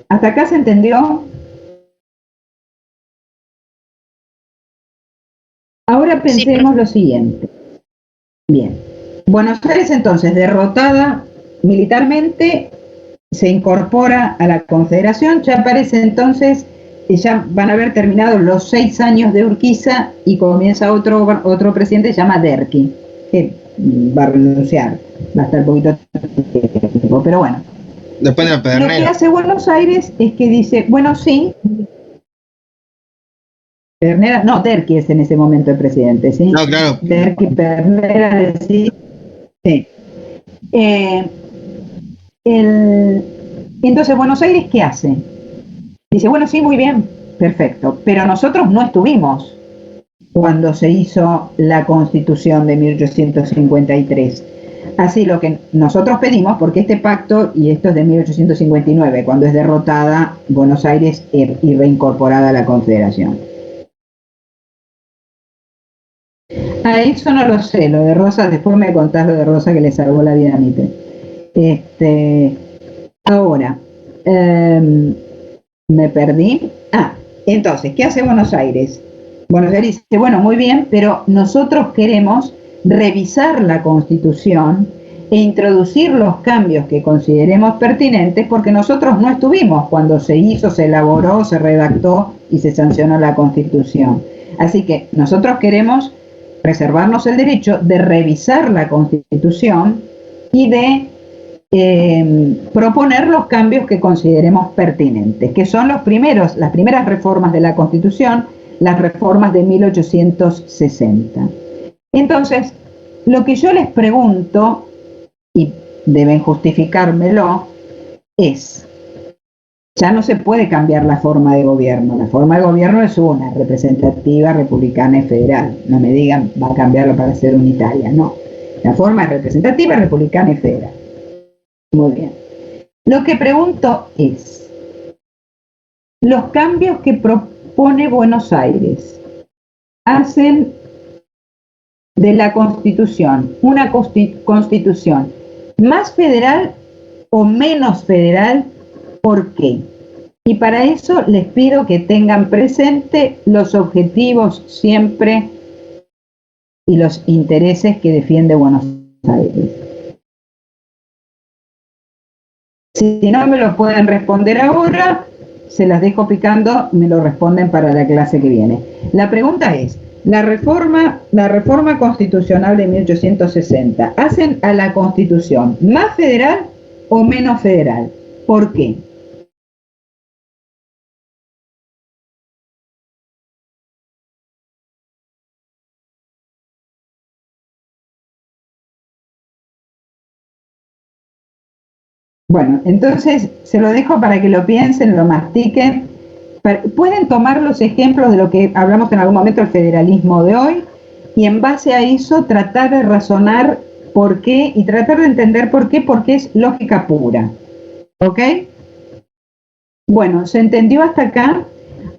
¿hasta acá se entendió? Ahora pensemos lo siguiente. Bien. Buenos Aires entonces, derrotada militarmente, se incorpora a la Confederación, ya parece entonces, ya van a haber terminado los 6 años de Urquiza y comienza otro presidente, se llama Derqui, que va a renunciar, va a estar un poquito tiempo, pero bueno. Después de la Pedernera. Lo que hace Buenos Aires es que dice, bueno, sí, Pedernera, no, Derqui es en ese momento el presidente, ¿sí? No, claro. Derqui, Pedernera, sí. Entonces, Buenos Aires, ¿qué hace? Dice, bueno, sí, muy bien, perfecto, pero nosotros no estuvimos cuando se hizo la Constitución de 1853. Así lo que nosotros pedimos, porque este pacto, y esto es de 1859, cuando es derrotada Buenos Aires y reincorporada a la Confederación. A eso no lo sé, lo de Rosa, después me contás lo de Rosa que le salvó la vida a Mitre. Ahora, me perdí. Entonces, ¿qué hace Buenos Aires? Buenos Aires dice, bueno, muy bien, pero nosotros queremos revisar la Constitución e introducir los cambios que consideremos pertinentes porque nosotros no estuvimos cuando se hizo, se elaboró, se redactó y se sancionó la Constitución. Así que nosotros queremos reservarnos el derecho de revisar la Constitución y de proponer los cambios que consideremos pertinentes, que son las primeras reformas de la Constitución, las reformas de 1860. Entonces, lo que yo les pregunto, y deben justificármelo, es, ya no se puede cambiar la forma de gobierno. La forma de gobierno es una, representativa, republicana y federal. No me digan, va a cambiarlo para ser unitaria, no. La forma es representativa, republicana y federal. Muy bien. Lo que pregunto es, los cambios que propone Buenos Aires hacen de la Constitución una Constitución más federal o menos federal. ¿Por qué? Y para eso les pido que tengan presente los objetivos siempre y los intereses que defiende Buenos Aires. Si no me lo pueden responder ahora, se las dejo picando, me lo responden para la clase que viene. La pregunta es, la reforma constitucional de 1860, ¿hacen a la Constitución más federal o menos federal? ¿Por qué? Bueno, entonces se lo dejo para que lo piensen, lo mastiquen. Pueden tomar los ejemplos de lo que hablamos en algún momento, el federalismo de hoy, y en base a eso tratar de razonar por qué y tratar de entender por qué, porque es lógica pura. ¿Ok? Bueno, ¿se entendió hasta acá?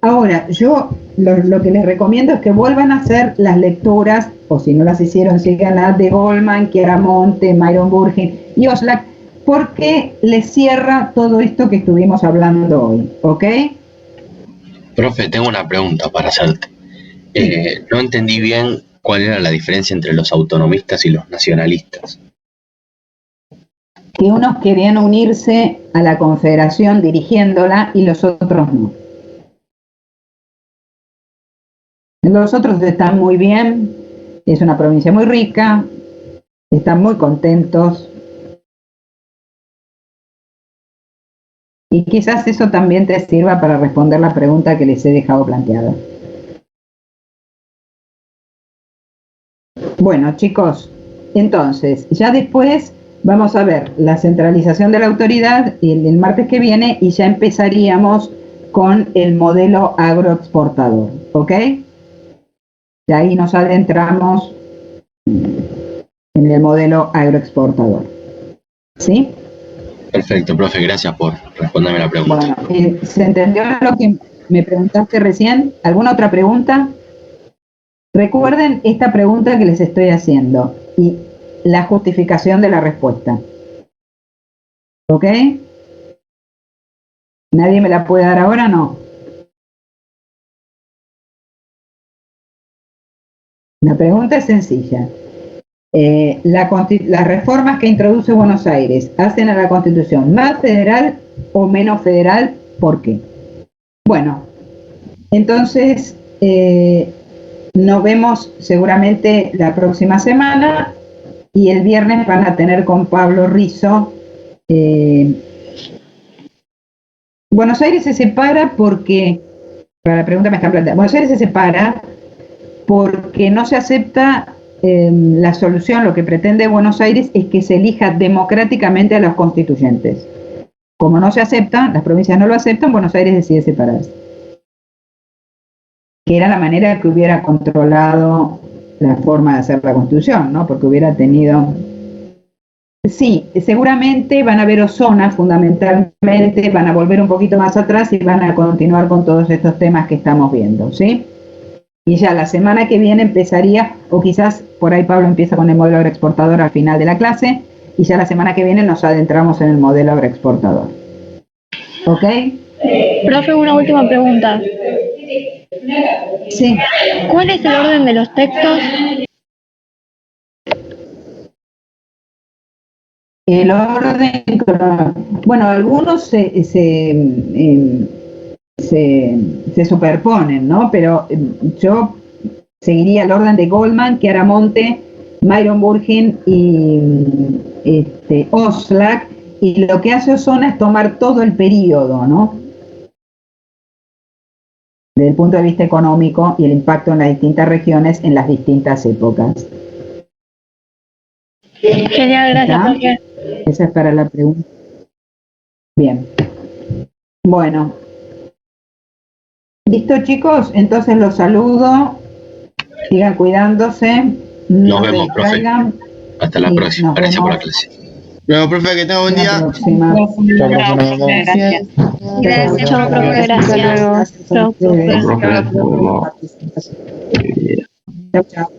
Ahora, yo lo que les recomiendo es que vuelvan a hacer las lecturas, o si no las hicieron, sigan las de Goldman, Chiaramonte, Myron Burgin y Oslak, porque les cierra todo esto que estuvimos hablando hoy. ¿Ok? Profe, tengo una pregunta para hacerte. No entendí bien cuál era la diferencia entre los autonomistas y los nacionalistas. Que unos querían unirse a la Confederación dirigiéndola y los otros no. Los otros están muy bien, es una provincia muy rica, están muy contentos. Y quizás eso también te sirva para responder la pregunta que les he dejado planteada. Bueno, chicos, entonces, ya después vamos a ver la centralización de la autoridad el martes que viene y ya empezaríamos con el modelo agroexportador, ¿ok? De ahí nos adentramos en el modelo agroexportador. ¿Sí? Perfecto, profe, gracias por responderme la pregunta. Bueno, ¿se entendió lo que me preguntaste recién? ¿Alguna otra pregunta? Recuerden esta pregunta que les estoy haciendo y la justificación de la respuesta. ¿Ok? ¿Nadie me la puede dar ahora? No. La pregunta es sencilla. Las reformas que introduce Buenos Aires hacen a la Constitución más federal o menos federal, ¿por qué? Bueno, entonces nos vemos seguramente la próxima semana y el viernes van a tener con Pablo Rizzo. Buenos Aires se separa porque, para la pregunta me están planteando, Buenos Aires se separa porque no se acepta la solución. Lo que pretende Buenos Aires es que se elija democráticamente a los constituyentes. Como no se acepta, las provincias no lo aceptan, Buenos Aires decide separarse. Que era la manera que hubiera controlado la forma de hacer la Constitución, ¿no? Porque hubiera tenido... Sí, seguramente van a haber zonas, fundamentalmente, van a volver un poquito más atrás y van a continuar con todos estos temas que estamos viendo, ¿sí? Y ya la semana que viene empezaría, o quizás por ahí Pablo empieza con el modelo agroexportador al final de la clase, y ya la semana que viene nos adentramos en el modelo agroexportador. ¿Ok? Profe, una última pregunta. Sí. ¿Cuál es el orden de los textos? El orden, bueno, algunos se superponen, ¿no? Pero yo seguiría el orden de Goldman, Chiaramonte, Myron Burgin y Oslak, y lo que hace Osona es tomar todo el periodo, ¿no? Desde el punto de vista económico y el impacto en las distintas regiones en las distintas épocas. Genial, gracias, profe. Esa es para la pregunta. Bien. Bueno. ¿Listo, chicos? Entonces los saludo. Sigan cuidándose. Nos vemos, profe. Hasta la próxima. Gracias por la clase. Bueno, profe, que tenga buen día. Gracias. Gracias, Chao, profe, gracias. Chao, profe. Profe, nos vemos. Chao, chao.